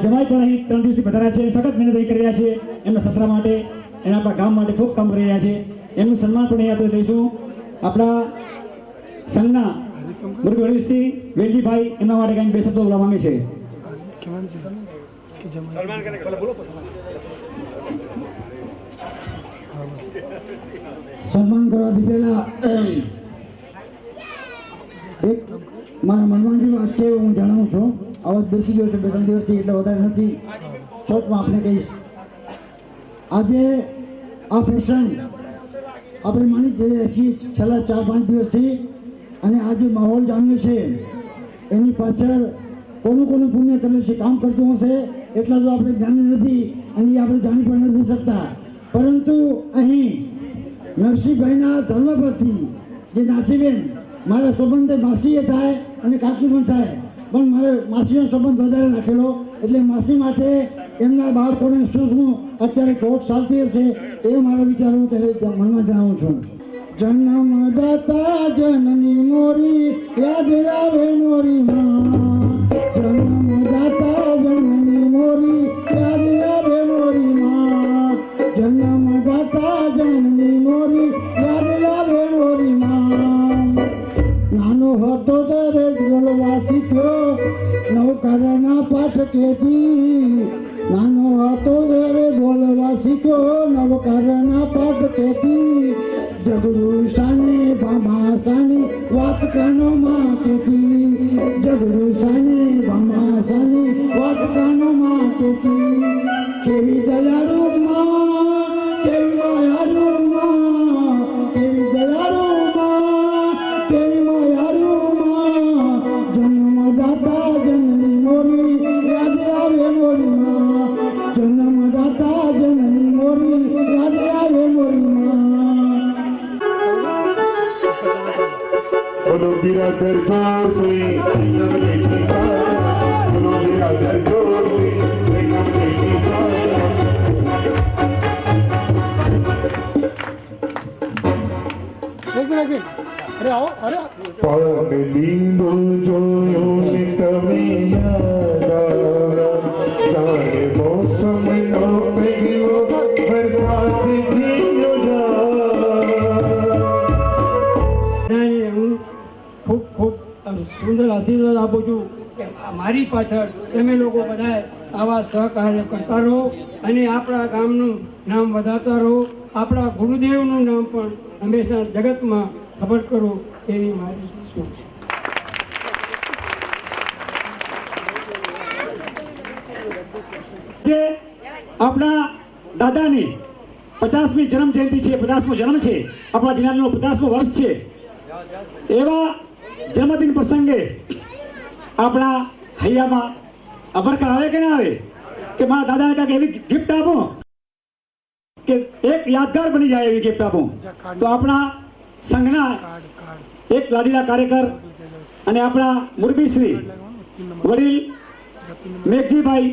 જમાઈ પણ અહીં 3 દિવસથી પધાર્યા છે. સખત મહેનત અહીં કરી રહ્યા છે એમના સસરા માટે એના આપણા ગામ માટે ખૂબ કામ કરી રહ્યા છે. એમનું સન્માન પણ અહીં આપણે દઈશું. આપણા સંઘના મુરબી વડીલસિંહ વેલજીભાઈ એમના માટે કંઈક બે શબ્દો બોલવા માંગે છે. સન્માન કરવાથી પહેલા એક મારા મનમાં જે વાત છે હું જણાવું છું. અવાજ બેસી ગયો છે 2-3 દિવસથી એટલે વધારે નથી. શોર્ટમાં આપણે કહીશ. આજે આ પ્રસંગ આપણે માની જ રહ્યા છીએ છેલ્લા 4-5 દિવસથી અને આજે માહોલ જામ્યો છે એની પાછળ કોનું પુણ્ય કરે છે કામ કરતું હશે એટલા તો આપણે જાણી નથી અને આપણે જાણી પણ નથી શકતા. પરંતુ અહીં નરસિંહભાઈના ધર્મપત્ની જે નાથીબેન મારા સંબંધ માસીએ થાય અને કાકી પણ થાય, પણ મારે માસીનો સંબંધ વધારે રાખેલો, એટલે માસી માટે એમના બાળકોને શું શું અત્યારે ખોટ ચાલતી હશે એ મારા વિચારો હું ત્યારે મનમાં જણાવું છું. જન્મદાતા જનની મોરી યાદ આવે મોરી માં, જન્મદાતા જનની મોરી યાદ આવે મોરી માં, જન્મદાતા જનની મોરી યાદ આવે મોરી માં. નાનો હતો ત્યારે બોલવા શીખ્યો નવકારના પાઠ કેતી, નાનો હતો ત્યારે બોલવા શીખ્યો નવકારના પાઠ કેતી, જગડું સાને ભામા સાને વાત કાનો માં કેતી, જગડું સાને ભામા સાને વાત કાનો માં કેતી. કેવી દયાળુ માં, કેવી માયાળુ માં, કેવી દયાળુ માં, કેવી માયાળુ માં, જન્મદાતા જનની મોરી યાદ આવે મોરી માં, જન્મદાતા જનની મોરી યાદ આવે મોરી માં. બોલો બિરાદર જોશે એકદમ જેઠી સારા, બોલો બિરાદર જોશે એકદમ જેઠી સારા. એક મિનિટ અરે આવો અરે પગ લીલો જોયો ને તમે યાદ આવ્યા, જાણે મોસમનો પહેલો વરસાદ જીવ્યો જા. હું ખૂબ ખૂબ સુંદર આશીર્વાદ આપું છું કે મારી પાછળ તમે લોકો બધાએ આવા સહકાર્ય કરતા રહો અને આપણા ગામનું નામ વધારતા રહો, આપણા ગુરુદેવનું નામ પણ હંમેશા જગતમાં ખબર કરો એવી મારી ઈચ્છા છે. આપણા દાદાની 50મી જન્મ જયંતિ છે, 50મો જન્મ છે, આપણા જિલ્લાનો 50મો વર્ષ છે. એવા જન્મદિન પ્રસંગે આપણા હૈયામાં અબરકા આવે કે ના આવે કે મારા દાદાને કાંઈક એવી ગિફ્ટ આપો કે એક યાદગાર બની જાય એવી ગિફ્ટ આપો. તો આપણા સંઘના એક લાડીલા કાર્યકર અને આપણા મુરબી શ્રી વડીલ મેઘજીભાઈ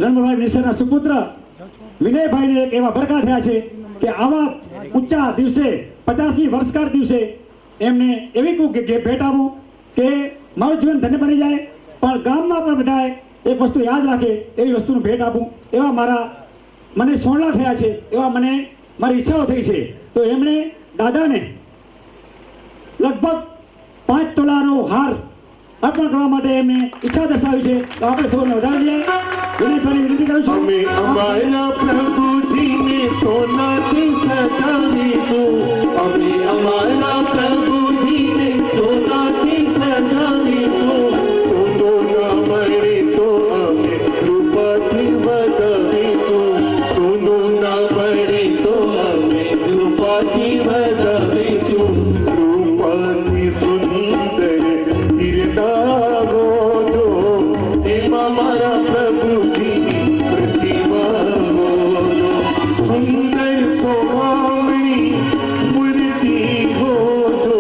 રણભાઈ નિસરના સુપુત્ર વિનયભાઈને એક એવા બરકા થયા છે કે આવા ઊંચા દિવસે 50મી વર્ષગાંઠ દિવસે એમને એવી કોઈ ભેટ આપું કે મારું જીવન ધન્ય બની જાય, પણ ગામમાં પણ બધાએ એક વસ્તુ યાદ રાખે એવી વસ્તુનું ભેટ આપું. એવા મારા મને સોણલા થયા છે, એવા મને મારી ઈચ્છાઓ થઈ છે. તો એમણે દાદાને લગભગ 5 તોલાનો હાર અર્પણ કરવા માટે એમને ઈચ્છા દર્શાવી છે. તો આપણે સૌને વધારી દઈએ. વિનયભાઈની વિનંતી કરું છું. અમે અમારા પ્રભુજીને સોનાથી સજાવીશું, અમે અમારા પ્રભુજીને સોનાથી સજાવીશું. સોનું ના મળે તો અમે કૃપાથી વધાવીશું, સોનું ના મળે તો અમે કૃપાથી વધાવીશું. કૃપાથી સુંદર કિરદારો જો એમાં મારા પ્રભુજીની પ્રતિમા બોલો, સુંદર સોહામણી મૂર્તિ હોજો,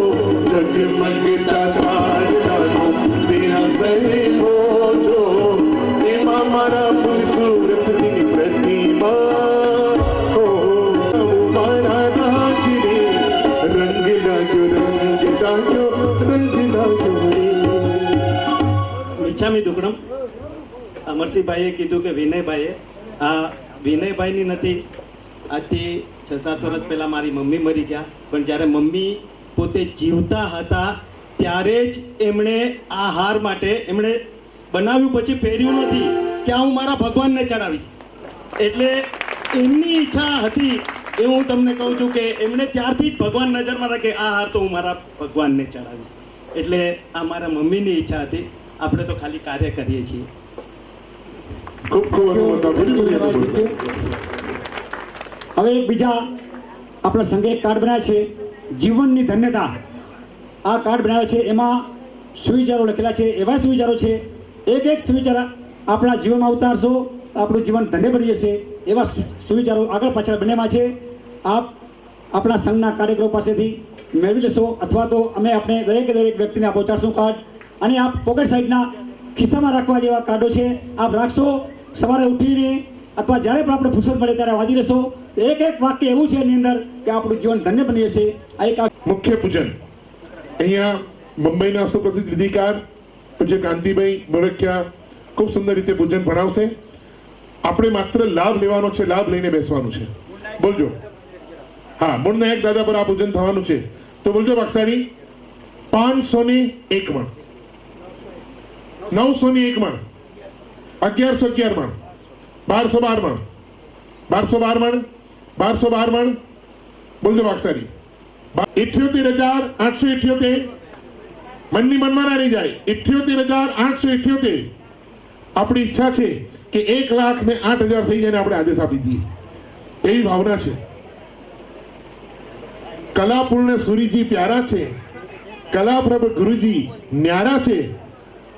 જગમગતા તારકાનો દેરાસર હોજો, એમાં મારા પુરુષોત્તમની પ્રતિમા હો. સૌ મારા રાજ રે રંગ લાજો, રંગ લાજો, રંગ લાજો રે. ઈચ્છામી દુકડમ અમરસિંહભાઈએ કીધું કે વિનયભાઈએ, આ વિનયભાઈની નથી, આજથી 6-7 વર્ષ પહેલાં મારી મમ્મી મરી ગયા, પણ જ્યારે મમ્મી પોતે જીવતા હતા ત્યારે જ એમણે આ હાર માટે એમણે બનાવ્યું, પછી પહેર્યું નથી કે આ હું મારા ભગવાનને ચડાવીશ. એટલે એમની ઈચ્છા હતી એ હું તમને કહું છું કે એમણે ત્યારથી જ ભગવાન નજરમાં રાખે આ હાર તો હું મારા ભગવાનને ચડાવીશ. એટલે આ મારા મમ્મીની ઈચ્છા હતી. આપણે તો ખાલી કાર્ય કરીએ છીએ. ખૂબ ખૂબ અનુમોદન. હવે એક બીજા આપણા સંઘે એક કાર્ડ બનાવ્યા છે, જીવનની ધન્યતા. આ કાર્ડ બનાવ્યા છે, એમાં સુવિચારો લખેલા છે. એવા સુવિચારો છે, એક એક સુવિચાર આપણા જીવનમાં ઉતારશો આપણું જીવન ધન્ય બની જશે. એવા સુવિચારો આગળ પાછળ બંનેમાં છે. આપ આપણા સંઘના કાર્યકરો પાસેથી મેળવી લેશો, અથવા તો અમે આપણે દરેક વ્યક્તિને આપો 400 કાર્ડ. અને આ પોકેટ સાઈડના ખિસ્સામાં રાખવા જેવા કાર્ડો છે, આપ રાખશો. સવારે ઉઠીને અથવા જ્યારે પણ આપણે ફુરસત મળે ત્યારે વાંચી લેશો. એક વાક્ય એવું છે એની અંદર કે આપણું જીવન ધન્ય બની જશે. આ એક મુખ્ય પૂજન અહીંયા મુંબઈના સુપ્રસિદ્ધ વિધિકાર પૂજ્ય કાંતિભાઈ મોરખિયા ખૂબ સુંદર રીતે પૂજન ભણાવશે. આપણે માત્ર લાભ લેવાનો છે, લાભ લઈને બેસવાનું છે. બોલજો. હા, મૂળનાયક દાદા પર આ પૂજન થવાનું છે. તો બોલજો ભાગશાળી. 501 મણ, 901 મણ, 1111 મણ, 1212 મણ, 1212 મણ, 1212 મણ. બોલજો ભાગશાળી. 78,878. મનની મનમાં ના રહી જાય. 78,878. આપણી ઈચ્છા છે કે 1,08,000 થઈ જાય ને આપણે આદેશ આપી દઈએ, એવી ભાવના છે. કલાપૂર્ણ સુરીજી પ્યારા છે, કલાપ્રભ ગુરુજી ન્યારા છે,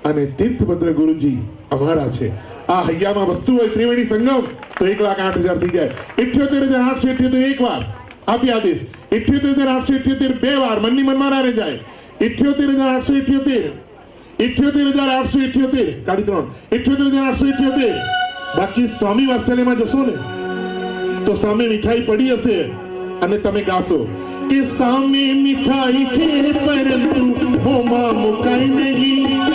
અને તીર્થભદ્ર ગુરુજી અમારા છે. આ હૈયામાં વસ્તુ હોય ત્રિવેણી સંગમ તો 1,08,000 થઈ જાય. 78,878 એક વાર આપી આદેશ. 78,878 બે વાર. મનની મનમાં ના રહી જાય. 78,878, 78,878 કાઢી 3, 78,878. બાકી સ્વામી વાત્સલ્યમાં જશો ને તો સામે મીઠાઈ પડી હશે અને તમે ગાશો કે સામે મીઠાઈ છે પરંતુ મોમાં મુકાઈ નહીં,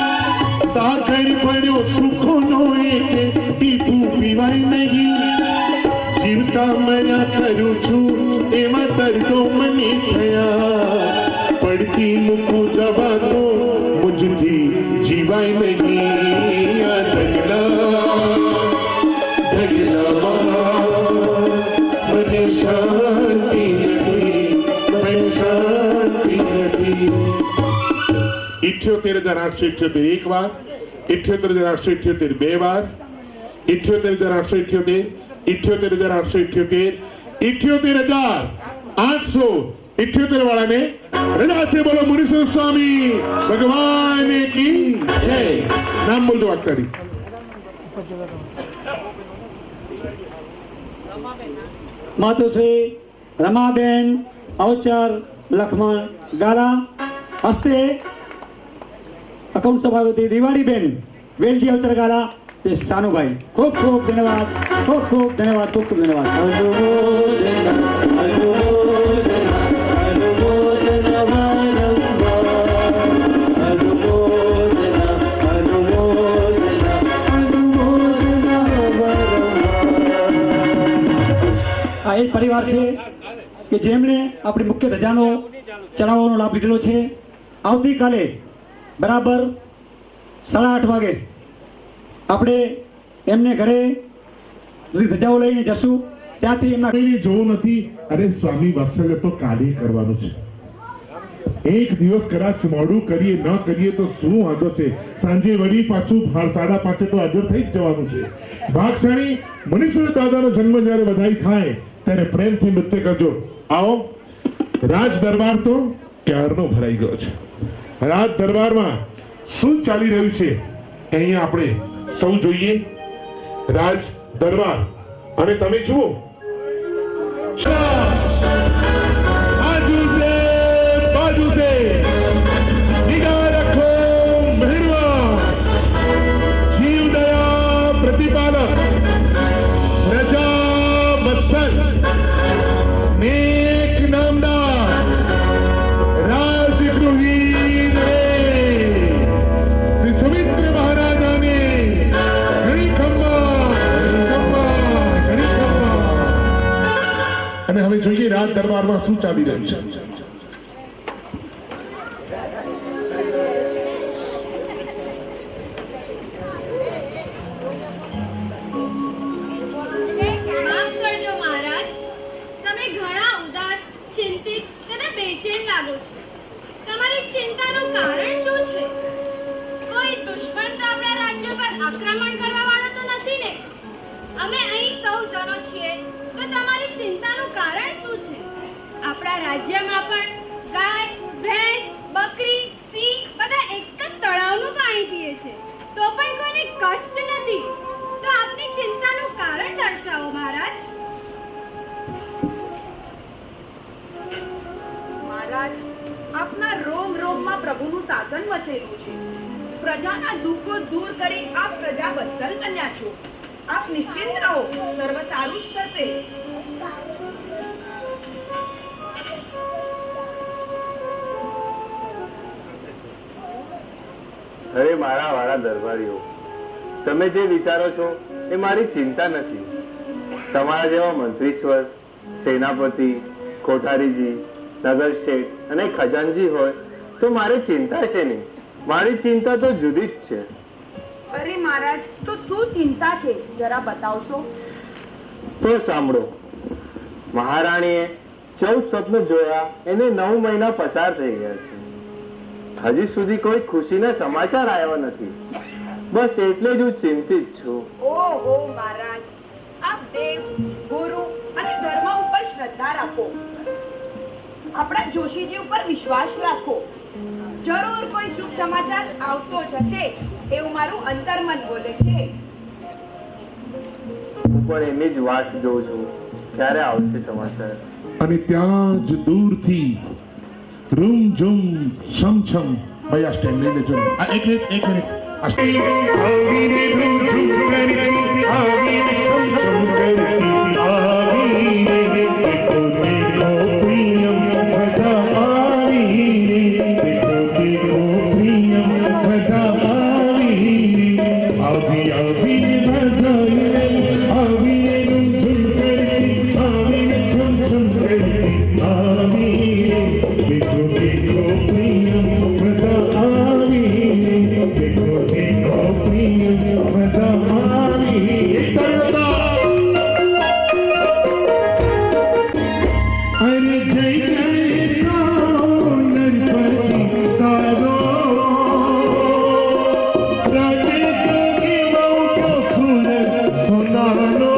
સાકર ભર્યો સુખોનો એક ટીપું પીવાય નહીં, જીવતા મર્યા કરું છું એવા દર્દો મને થયા, પડતી મૂકું દવા તો મુજથી જીવાય નહીં. આ ઢગલામાં મને શાંતિ નથી, મને શાંતિ નથી. 78,878 એક વાર, 78,878 બે વાર, 78,878, 78,878, 78,878 વાળાને રજા છે. બોલો મુનીશ્વર સ્વામી ભગવાન કી જય. નામ બોલજો વાક્ષાડી. માતુશ્રી રમાબેન અવચર લખમણ ગાલા, હસ્તે અકાઉન્ટ સભાપતિ દિવાળીબેન વેલજી અવચર ગાલા, તે સાનુભાઈ. ખૂબ ખૂબ ધન્યવાદ, ખૂબ ખૂબ ધન્યવાદ, ખૂબ ખૂબ ધન્યવાદ. આ એક પરિવાર છે કે જેમણે આપણી મુખ્ય ધજાનો ચડાવવાનો લાભ લીધેલો છે. આવતીકાલે બરાબર 8:30 વાગે આપણે એમને ઘરે બધી ધજાઓ લઈને જશું. ત્યાંથી એમના જોવું નથી. અરે સ્વામી વાત્સલ્ય તો કાલે કરવાનું છે. એક દિવસ કદાચ મોડું કરીએ ન કરીએ તો શું વાંધો છે? સાંજે વળી પાછું 5:30 તો હાજર થઈ જ જવાનું છે. ભાગશાળી મુનીશ્વર દાદાનો જન્મ જ્યારે વધાઈ થાય ત્યારે પ્રેમથી નૃત્ય કરજો. આવો. રાજ દરબાર તો ક્યારનો ભરાઈ ગયો છે. રાજ દરબારમાં શું ચાલી રહ્યું છે અહીંયા આપણે સૌ જોઈએ. રાજ દરબાર અને તમે જુઓ. આજુ સે બાજુ સે નિગાહ રખો મહેરબાન, જીવ દયા પ્રતિપાલક, પ્રજા વત્સલ, નેક નામદાર, રાજગૃહી શ્રી સુમિત્ર મહારાજાને ઘણી ખમ્મા, ઘણી ખમ્મા. અને હવે જોઈએ રાજ દરબારમાં શું ચાલી રહ્યું છે. માફ કરજો મહારાજ, તમે ઘણા ઉદાસ, ચિંતિત અને બેચેન લાગો છો. તમારી ચિંતાનું કારણ શું છે? કોઈ દુશ્મન તો આપણા રાજ્ય પર આક્રમણ કરવા વાળો તો નથી ને? અમે અહીં સૌ જનો છીએ, તો તમારી ચિંતાનું કારણ શું છે? આપણા રાજ્યમાં પણ ગાય, ભેંસ, બકરી, સિંહ બધા એક જ તળાવનું પાણી પીએ છે, તો પણ કોઈને કષ્ટ નથી. તો આપની ચિંતાનું કારણ દર્શાવો મહારાજ. મહારાજ, પ્રભુનું શાસન વસેલું છે. પ્રજાના દુઃખો દૂર કરી આપ પ્રજા વત્સલ બન્યા છો. આપ નિશ્ચિંત રહો, સર્વ સારું જ થશે. અરે મારા વાળા દરબારીઓ, તમે જે વિચારો છો એ મારી ચિંતા નથી. તમારા જેવા મંત્રીશ્વર, સેનાપતિ, કોઠારીજી, નગર શેઠ અને ખજાનજી હોય તો મારે ચિંતા છે નહીં. મારી ચિંતા તો જુદી જ છે. અરે મહારાજ, તો શું ચિંતા છે, જરા બતાવશો? તો સાંભળો. મહારાણીએ 14 સ્વપ્ન જોયા, એને 9 મહિના પસાર થઈ ગયા છે. હજી સુધી કોઈ ખુશીના સમાચાર આવ્યા નથી. બસ એટલે જ હું ચિંતિત છું. ઓહો મહારાજ, આપ દેવ, ગુરુ અને ધર્મ ઉપર શ્રદ્ધા રાખો. આપણા જોશીજી ઉપર વિશ્વાસ રાખો. જરૂર કોઈ શુભ સમાચાર આવતો જ હશે, એવું મારું અંતર્મન બોલે છે. હું પણ એની જ વાટ જોઉં છું, ક્યારે આવશે સમાચાર. અને ત્યાં જ દૂરથી રૂમ ઝુમ છમ છમ. ભાઈ આ સ્ટેન્ડ લઈ લેજો. આ એક મિનિટ આ સ્ટેન્ડ આવીને રૂમ ઝુમ કરી આવીને છમ છમ કરી આવીને દેખો દેખો પ્રિયમ બધા આવીને દેખો દેખો પ્રિયમ બધા આવીને આવીને બધાને આવીને રૂમ ઝુમ કરી આવીને છમ છમ કરી આવીને દેખો દેખો પ્રિયમ બધા આવીને દેખો દેખો પ્રિયમ બધા આવીને અરે જય જય નરપતિ તારો રાગે જોગી બહુ સુર સોનાનો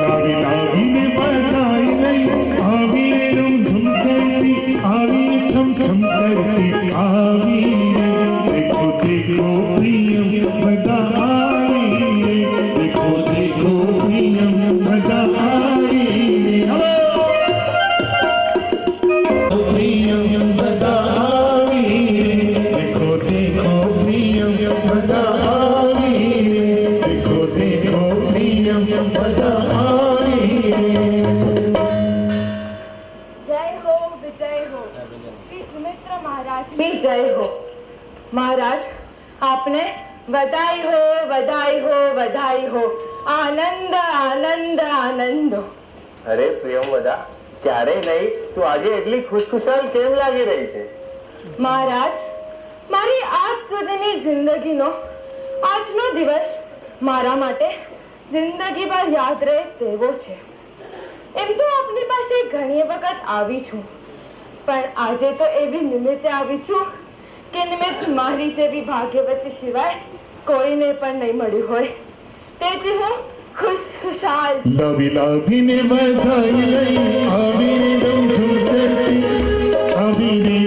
લાવી લાવીને બધાઈ લઈ આવીને રૂમ ઝુમ કરતી આવી છમ છમ કરતી આવીને દેખો દેખો પ્રિયમ બધા આવીને દેખો દેખો પ્રિયમ બધા આવીને પ્રિયમ બધા આવીને દેખો દેખો પ્રિયમ બધા આવીને દેખો દેખો પ્રિયમ બધા આવીને જય હો વિજય હો શ્રી સુમિત્ર મહારાજ. વિજય હો મહારાજ. આપને વધાઈ હો વધાઈ હો વધાઈ હો. આનંદ આનંદ આનંદ. અરે પ્રિયમવદા, ક્યારે નહીં, તું આજે એટલી ખુશખુશાલ કેમ લાગી રહી છે? મહારાજ, મારી આજ સુધીની જિંદગીનો આજનો દિવસ મારા માટે જિંદગીભર યાદ રહે તેવો છે. એમ તો આપની પાસે ઘણી વખત આવી છું, પણ આજે તો એવી નિમિત્તે આવી છું કે નિમિત્ત મારી જેવી ભાગ્યવતી સિવાય કોઈને પણ નહીં મળ્યું હોય. તેથી હું ખુશખુશાલ છું. લાવી લાવીને બધાઈ લઈ આવીને રૂમ ઝુમ કરતી આવીને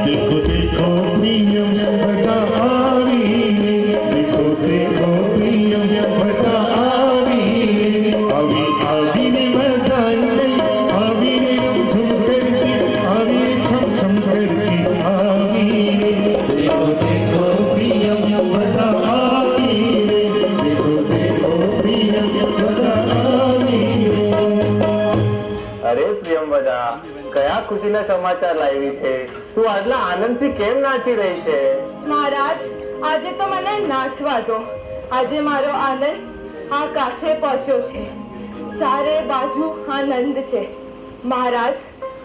દેખો દેખો પ્રિયમ બધા આવીને દેખો દેખો પ્રિયમ બધા આવીને આવીને બધાઈ લઈ આવીને રૂમ ઝુમ કરતી આવીને છમ છમ કરતી આવીને દેખો દેખો પ્રિયમ બધા આવીને દેખો દેખો પ્રિયમ બધા આવીને. અરે પ્રિયમવદા, કયા ખુશીના સમાચાર લાવી છે? તું આટલા આનંદથી કેમ નાચી રહી છે? મહારાજ, આજે તો મને નાચવા દો. આજે મારો આનંદ આકાશે પહોંચ્યો છે. ચારે બાજુ આનંદ છે. મહારાજ,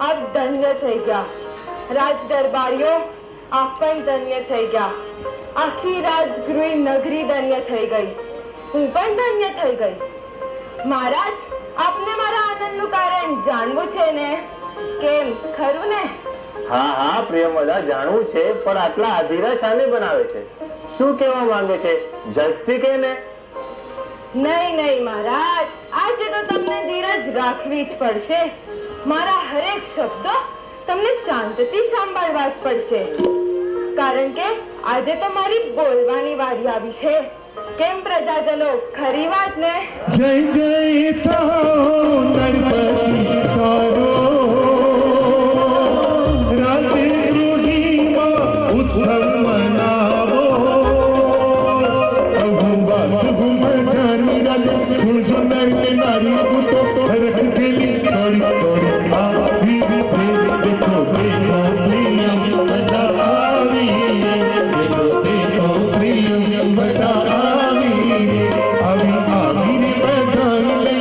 આપ ધન્ય થઈ ગયા. રાજ દરબારીઓ, આપ પણ ધન્ય થઈ ગયા. આખી રાજગૃહ નગરી ધન્ય થઈ ગઈ. હું પણ ધન્ય થઈ ગઈ. મહારાજ, આપને મારા આનંદનું કારણ જાણવું છે ને? કેમ, ખરું ને? હા હા પ્રિયમવદા, જાણવું છે, પણ આટલા અધીરા શાને બનાવે છે? શું કહેવા માંગે છે? ઝડપથી કે ને. નહીં નહીં મહારાજ, આજે તો તમને ધીરજ રાખવી જ પડશે. મારા હરેક શબ્દો તમને શાંતિથી સાંભળવા જ પડશે, કારણ કે આજે તો મારી બોલવાની વારી આવી છે. કેમ પ્રજાજનો, ખરી વાત ને? જય જય તારો નરપતિ તારો રાજગૃહી बात घुमजानी राजा सुन सुंदर के नारी तो रख गेली थोड़ी थोड़ी आवी देखो देखो प्रियम बता आवी देखो देखो प्रियम बता आवी आवी आवी रे बधाई ले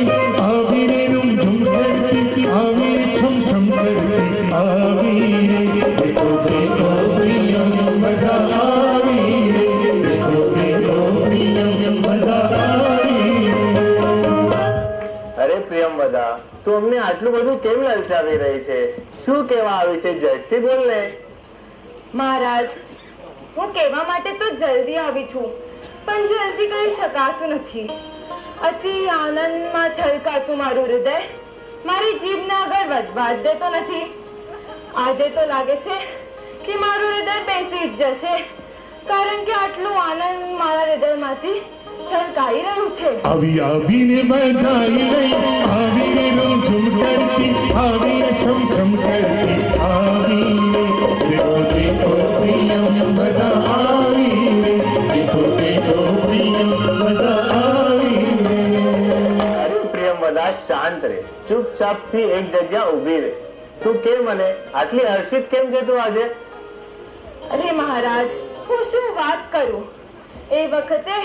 आवी रे रुम झुम करती आवी रे छम छम करती आवी रे देखो देखो प्रियम बता आवी रे देखो देखो प्रियम बता आवी અરે પ્રિયમવદા, તું અમને આટલું બધું કેમ લલચાવી રહી છે? શું કહેવા આવી છે? ઝડપથી બોલ ને. મહારાજ, હું કહેવા માટે તો જલ્દી આવી છું, પણ જલ્દી કહી શકાતું નથી. અતિ આનંદમાં છલકાતું મારું હૃદય મારી જીભને આગળ વધવા જ દેતો નથી. આજે તો લાગે છે કે મારું હૃદય બેસી જ જશે, કારણ કે આટલું આનંદ મારા હૃદયમાંથી છલકાઈ રહ્યું છે. आवी आवी ने बधाई ले आवी रे रुम झुम करती आवी रे छम छम करती आवी रे देखो देखो प्रियम बता आवी रे देखो देखो प्रियम बता आवी रे. અરે પ્રિયમવદા, શાંત રહે, ચૂપચાપ થી એક જગ્યા ઊભી રહે. તું કેમ મને આટલી હર્ષિત કેમ છે તું આજે? અરે મહારાજ, હું શું વાત કરું. એ વખતે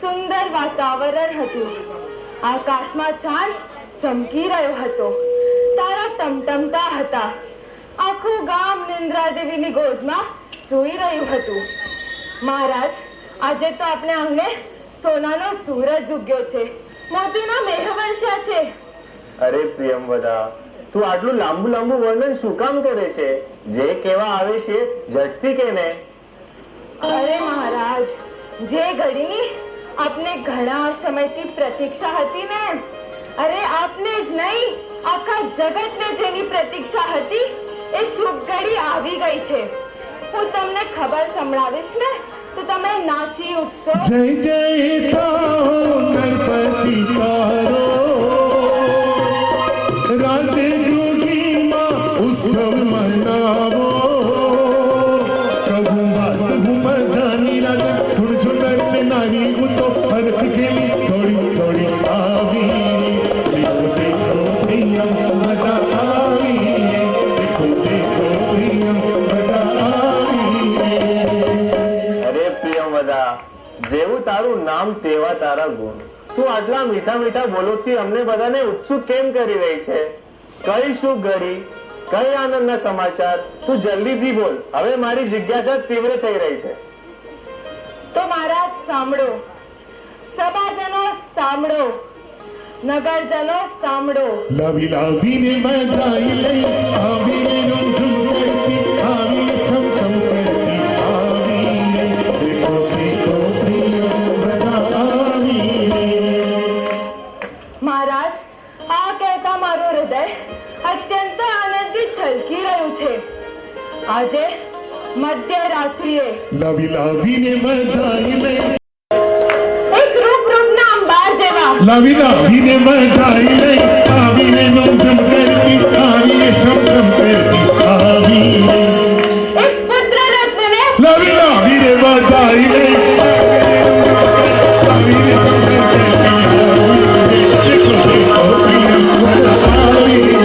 સુંદર વાતાવરણ હતું. આકાશમાં ચાંદ ચમકી રહ્યો હતો, તારા ટમટમતા હતા. આખું ગામ નિંદ્રા દેવીની ગોદમાં સૂઈ રહ્યું હતું. મહારાજ, આજે તો આપણે આંગણે સોનાનો સૂરજ ઉગ્યો છે, મોતીના મેહ વરસ્યા છે. અરે પ્રિયમવદા, તું આટલું લાંબુ લાંબુ વર્ણન શું કામ કરે છે? જે કહેવા આવે છે ઝડપથી કે ને. અરે મહારાજ, જે ઘડીની આપને ઘણા સમયથી પ્રતીક્ષા હતી ને, અરે આપને જ નહીં, આખા જગતને જેની પ્રતીક્ષા હતી, એ શુભ ઘડી આવી ગઈ છે. હું તમને ખબર સંભળાવીશ ને તો તમે નાચી ઉઠશો. जय जय थाओ नरपति तारो राधे जोगी माँ उत्सव मनावो कबू बात घुमजानी राजा सुन सुंदर के नारी तो हरख गेली थोड़ी थोड़ी आवी देखो देखो प्रियम बता आवी देखो देखो प्रियम बता आवी. અરે પ્રિયમવદા, જેવું તારું નામ તેવા તારા ગુણ. તું આટલા મીઠા મીઠા બોલોથી અમને બધાને ઉત્સુક કેમ કરી રહી છે? કઈ શુભ ઘડી, કઈ આનંદના સમાચાર? તું જલ્દીથી બોલ, હવે મારી જિજ્ઞાસા તીવ્ર થઈ રહી છે. તો મહારાજ સાંભળો, સભાજનો સાંભળો, નગરજનો સાંભળો. लावी लावी ने बधाई ले आवी रे रुम झुम करती आवी रे छम छम करती आवी रे देखो देखो प्रियम बता आवी रे. મહારાજ, આ કહેતા મારું હૃદય અત્યંત આનંદથી છલકી રહ્યું છે. આજે મધ્યરાત્રિએ लावी लावी ने बधाई ले એક રૂપ રૂપના અંબાર જેવા लावी लावी ने बधाई ले आवी रे रुम झुम करती आवी रे छम छम करती आवी रे એક પુત્ર રત્નને लावी लावी ने बधाई ले आवी रे छम छम करती देखो देखो प्रियम बता आवी रे.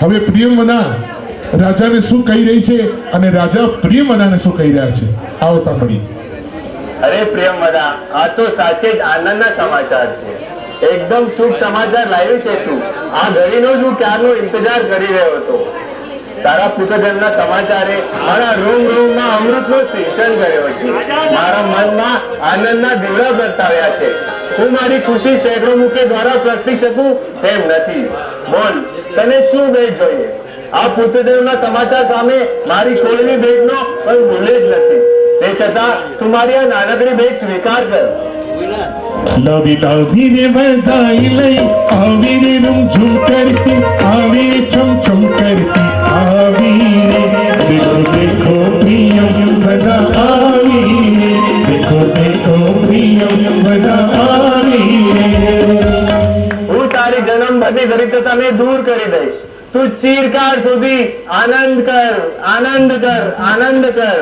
હવે પ્રિયમવદા રાજાને શું કહી રહી છે અને રાજા પ્રિયમવદાને શું કહી રહ્યા છે, આવો સાંભળીએ. અરે પ્રિયમવદા, આ તો સાચે જ આનંદના સમાચાર છે. એકદમ શુભ સમાચાર લાવી છે તું. આ ઘડીનો જ હું ક્યારનો ઇંતજાર કરી રહ્યો હતો. તારા પુત્રજન્મના સમાચારે મારા રોમ રોમમાં અમૃતનો સિંચન કર્યો છે. મારા મનમાં આનંદના દીવડા પ્રગટાવ્યા છે. હું મારી ખુશી સેંકડો મુખે દ્વારા પ્રગટી શકું તેમ નથી. બોલ, તને શું ભેટ જોઈએ? આ પુત્રજન્મના સમાચાર સામે મારી કોઈની ભેટનો પણ ભૂલે જ નથી. તે છતાં તું મારી આ નાનકડી ભેટ સ્વીકાર કર. લવી લવી રે બધાઈ લઈ આવી રે રૂમઝૂમ કરતી, આવી રે છમ છમ કરતી, આવી રે દેખો દેખો પ્રિયમવદા આવી રે, દેખો દેખો પ્રિયમવદા આવી રે. હું તારી જન્મભરની દરિદ્રતાને દૂર કરી દઈશ. તું ચિરકાળ સુધી આનંદ કર, આનંદ કર, આનંદ કર.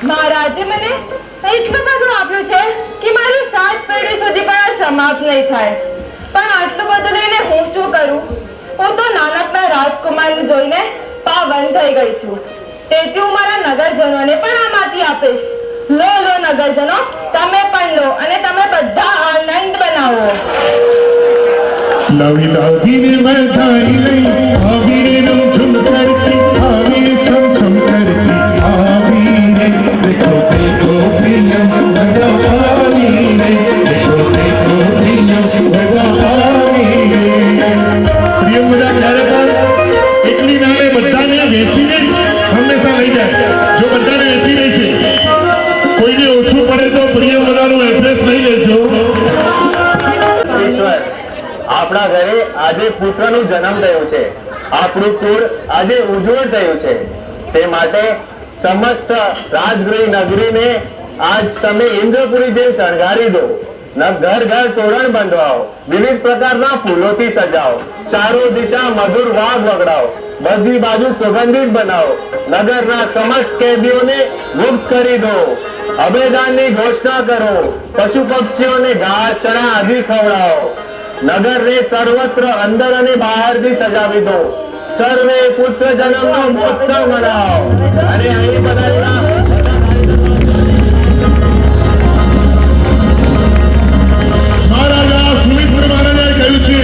મહારાજે મને એટલું બધું આપ્યું છે કે મારી 7 પેઢી સુધી પણ આ સમાપ્ત નહીં થાય. પણ આટલું બધું લઈને હું શું કરું? હું તો નાનકડા રાજકુમારને જોઈને પાવન થઈ ગઈ છું. તેથી હું મારા નગરજનોને પણ આમાંથી આપીશ. લો લો નગરજનો, તમે પણ લો અને તમે બધા આનંદ બનાવો. લવી લવી રે બધાઈ લઈ આવી રે રૂમઝૂમ કરતી, આવી રે છમ છમ કરતી, આવી રે દેખો દેખો પ્રિયમવદા આવી રે, દેખો દેખો પ્રિયમવદા આવી રે. પ્રિયમવદા ક્યારે પણ એકલી નામે બધાને વેચીને જ હંમેશા લઈ જાય. જો બધાને વેચી રહી છે, કોઈને ઓછું પડે તો પ્રિયમવદાનું એડ્રેસ લઈ લેજો. ઈશ્વર, આપણા ઘરે આજે પુત્રનું જન્મ થયું છે. આપણું કુળ આજે ઉજ્જવળ થયું છે. તે માટે સમસ્ત રાજગૃહ નગરીને આજ તમે ઇન્દ્રપુરી જેમ શણગારી દો. ઘર ઘર તોરણ બંધવાઓ, વિવિધ પ્રકારના ફૂલોથી સજાવો, ચારો દિશા મધુર વાગ વગડાવો, બધી બાજુ સુગંધિત બનાવો. નગરના સમસ્ત કેદીઓને મુક્ત કરી દો. અભયદાનની ઘોષણા કરો. પશુ પક્ષીઓને ઘાસ ચણા આદિ ખવડાવો. નગરને સર્વત્ર અંદર અને બહારથી સજાવી દો. સર્વે પુત્ર જન્મનો મહોત્સવ મનાવો. અને અહીં બધા મહારાજા સુમિત્ર મહારાજાએ કહ્યું છે,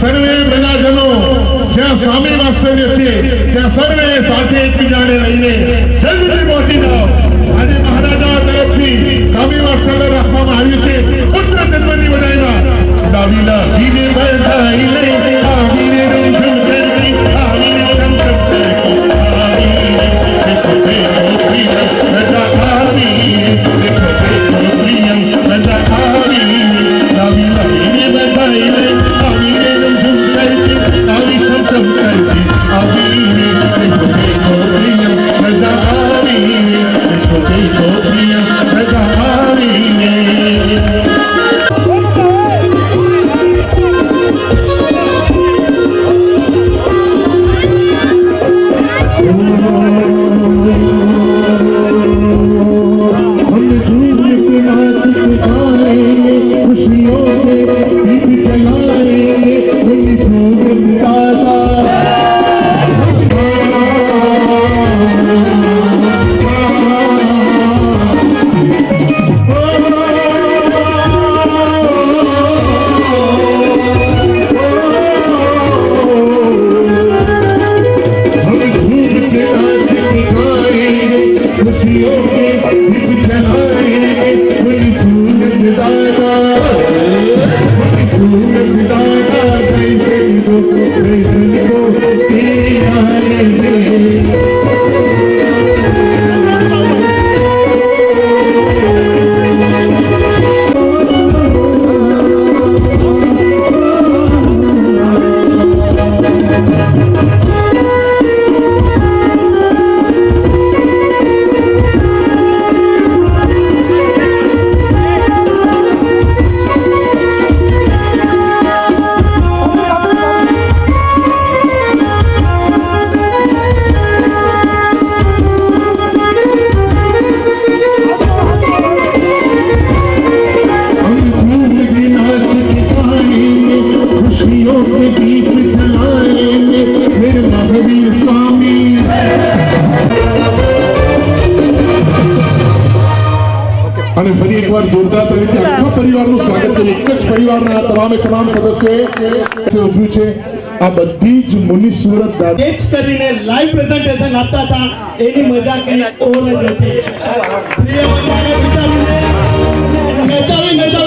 સર્વે પ્રજાજનો જ્યાં સ્વામી વાત્સલ્ય છે ત્યાં સર્વે સાથે એકબીજાને લઈને જલ્દી પહોંચી જાઓ. આજે મહારાજા તરફથી સ્વામી વાત્સલ્ય રાખવામાં આવ્યું છે. પુત્ર જન્મની વધાઈમાં લાવી લાવી રે બધાઈ લઈ આવી રે રૂમઝૂમ કરતી, આવી રે છમ છમ કરતી, આવી રે દેખો દેખો પ્રિયમવદા આવી રે, દેખો દેખો પ્રિયમવદા આવી રે. લાવી લાવી રે બધાઈ લઈ આવી રે રૂમઝૂમ કરતી, આવી છમ છમ કરતી, આવી રે દેખો દેખો પ્રિયમવદા આવી રે, દેખો દેખો પ્રિયમવદા આવી રે. हम झूम के नाच के गाएंगे, खुशियों के दीप जलाएंगे, उनकी सूरत ताज़ा. हम झूम के नाच के गाएंगे, खुशियों के दीप जलाएंगे, उनकी सूरत ताज़ा, उनकी सूरत ताज़ा. कैसे को तेरा रे. खुशियों के दीप जलाएंगे, પંકજ પરિવારના તમામે તમામ સદસ્યોએ ઉજવ્યું છે. આ બધી જ મુનીશ્વરત દાદા જ કરીને લાઈવ પ્રેઝન્ટેશન આપતા હતા એની મજા કંઈ ઓર જ હતી. પ્રિય વંદનાને વિચારીને નચાવી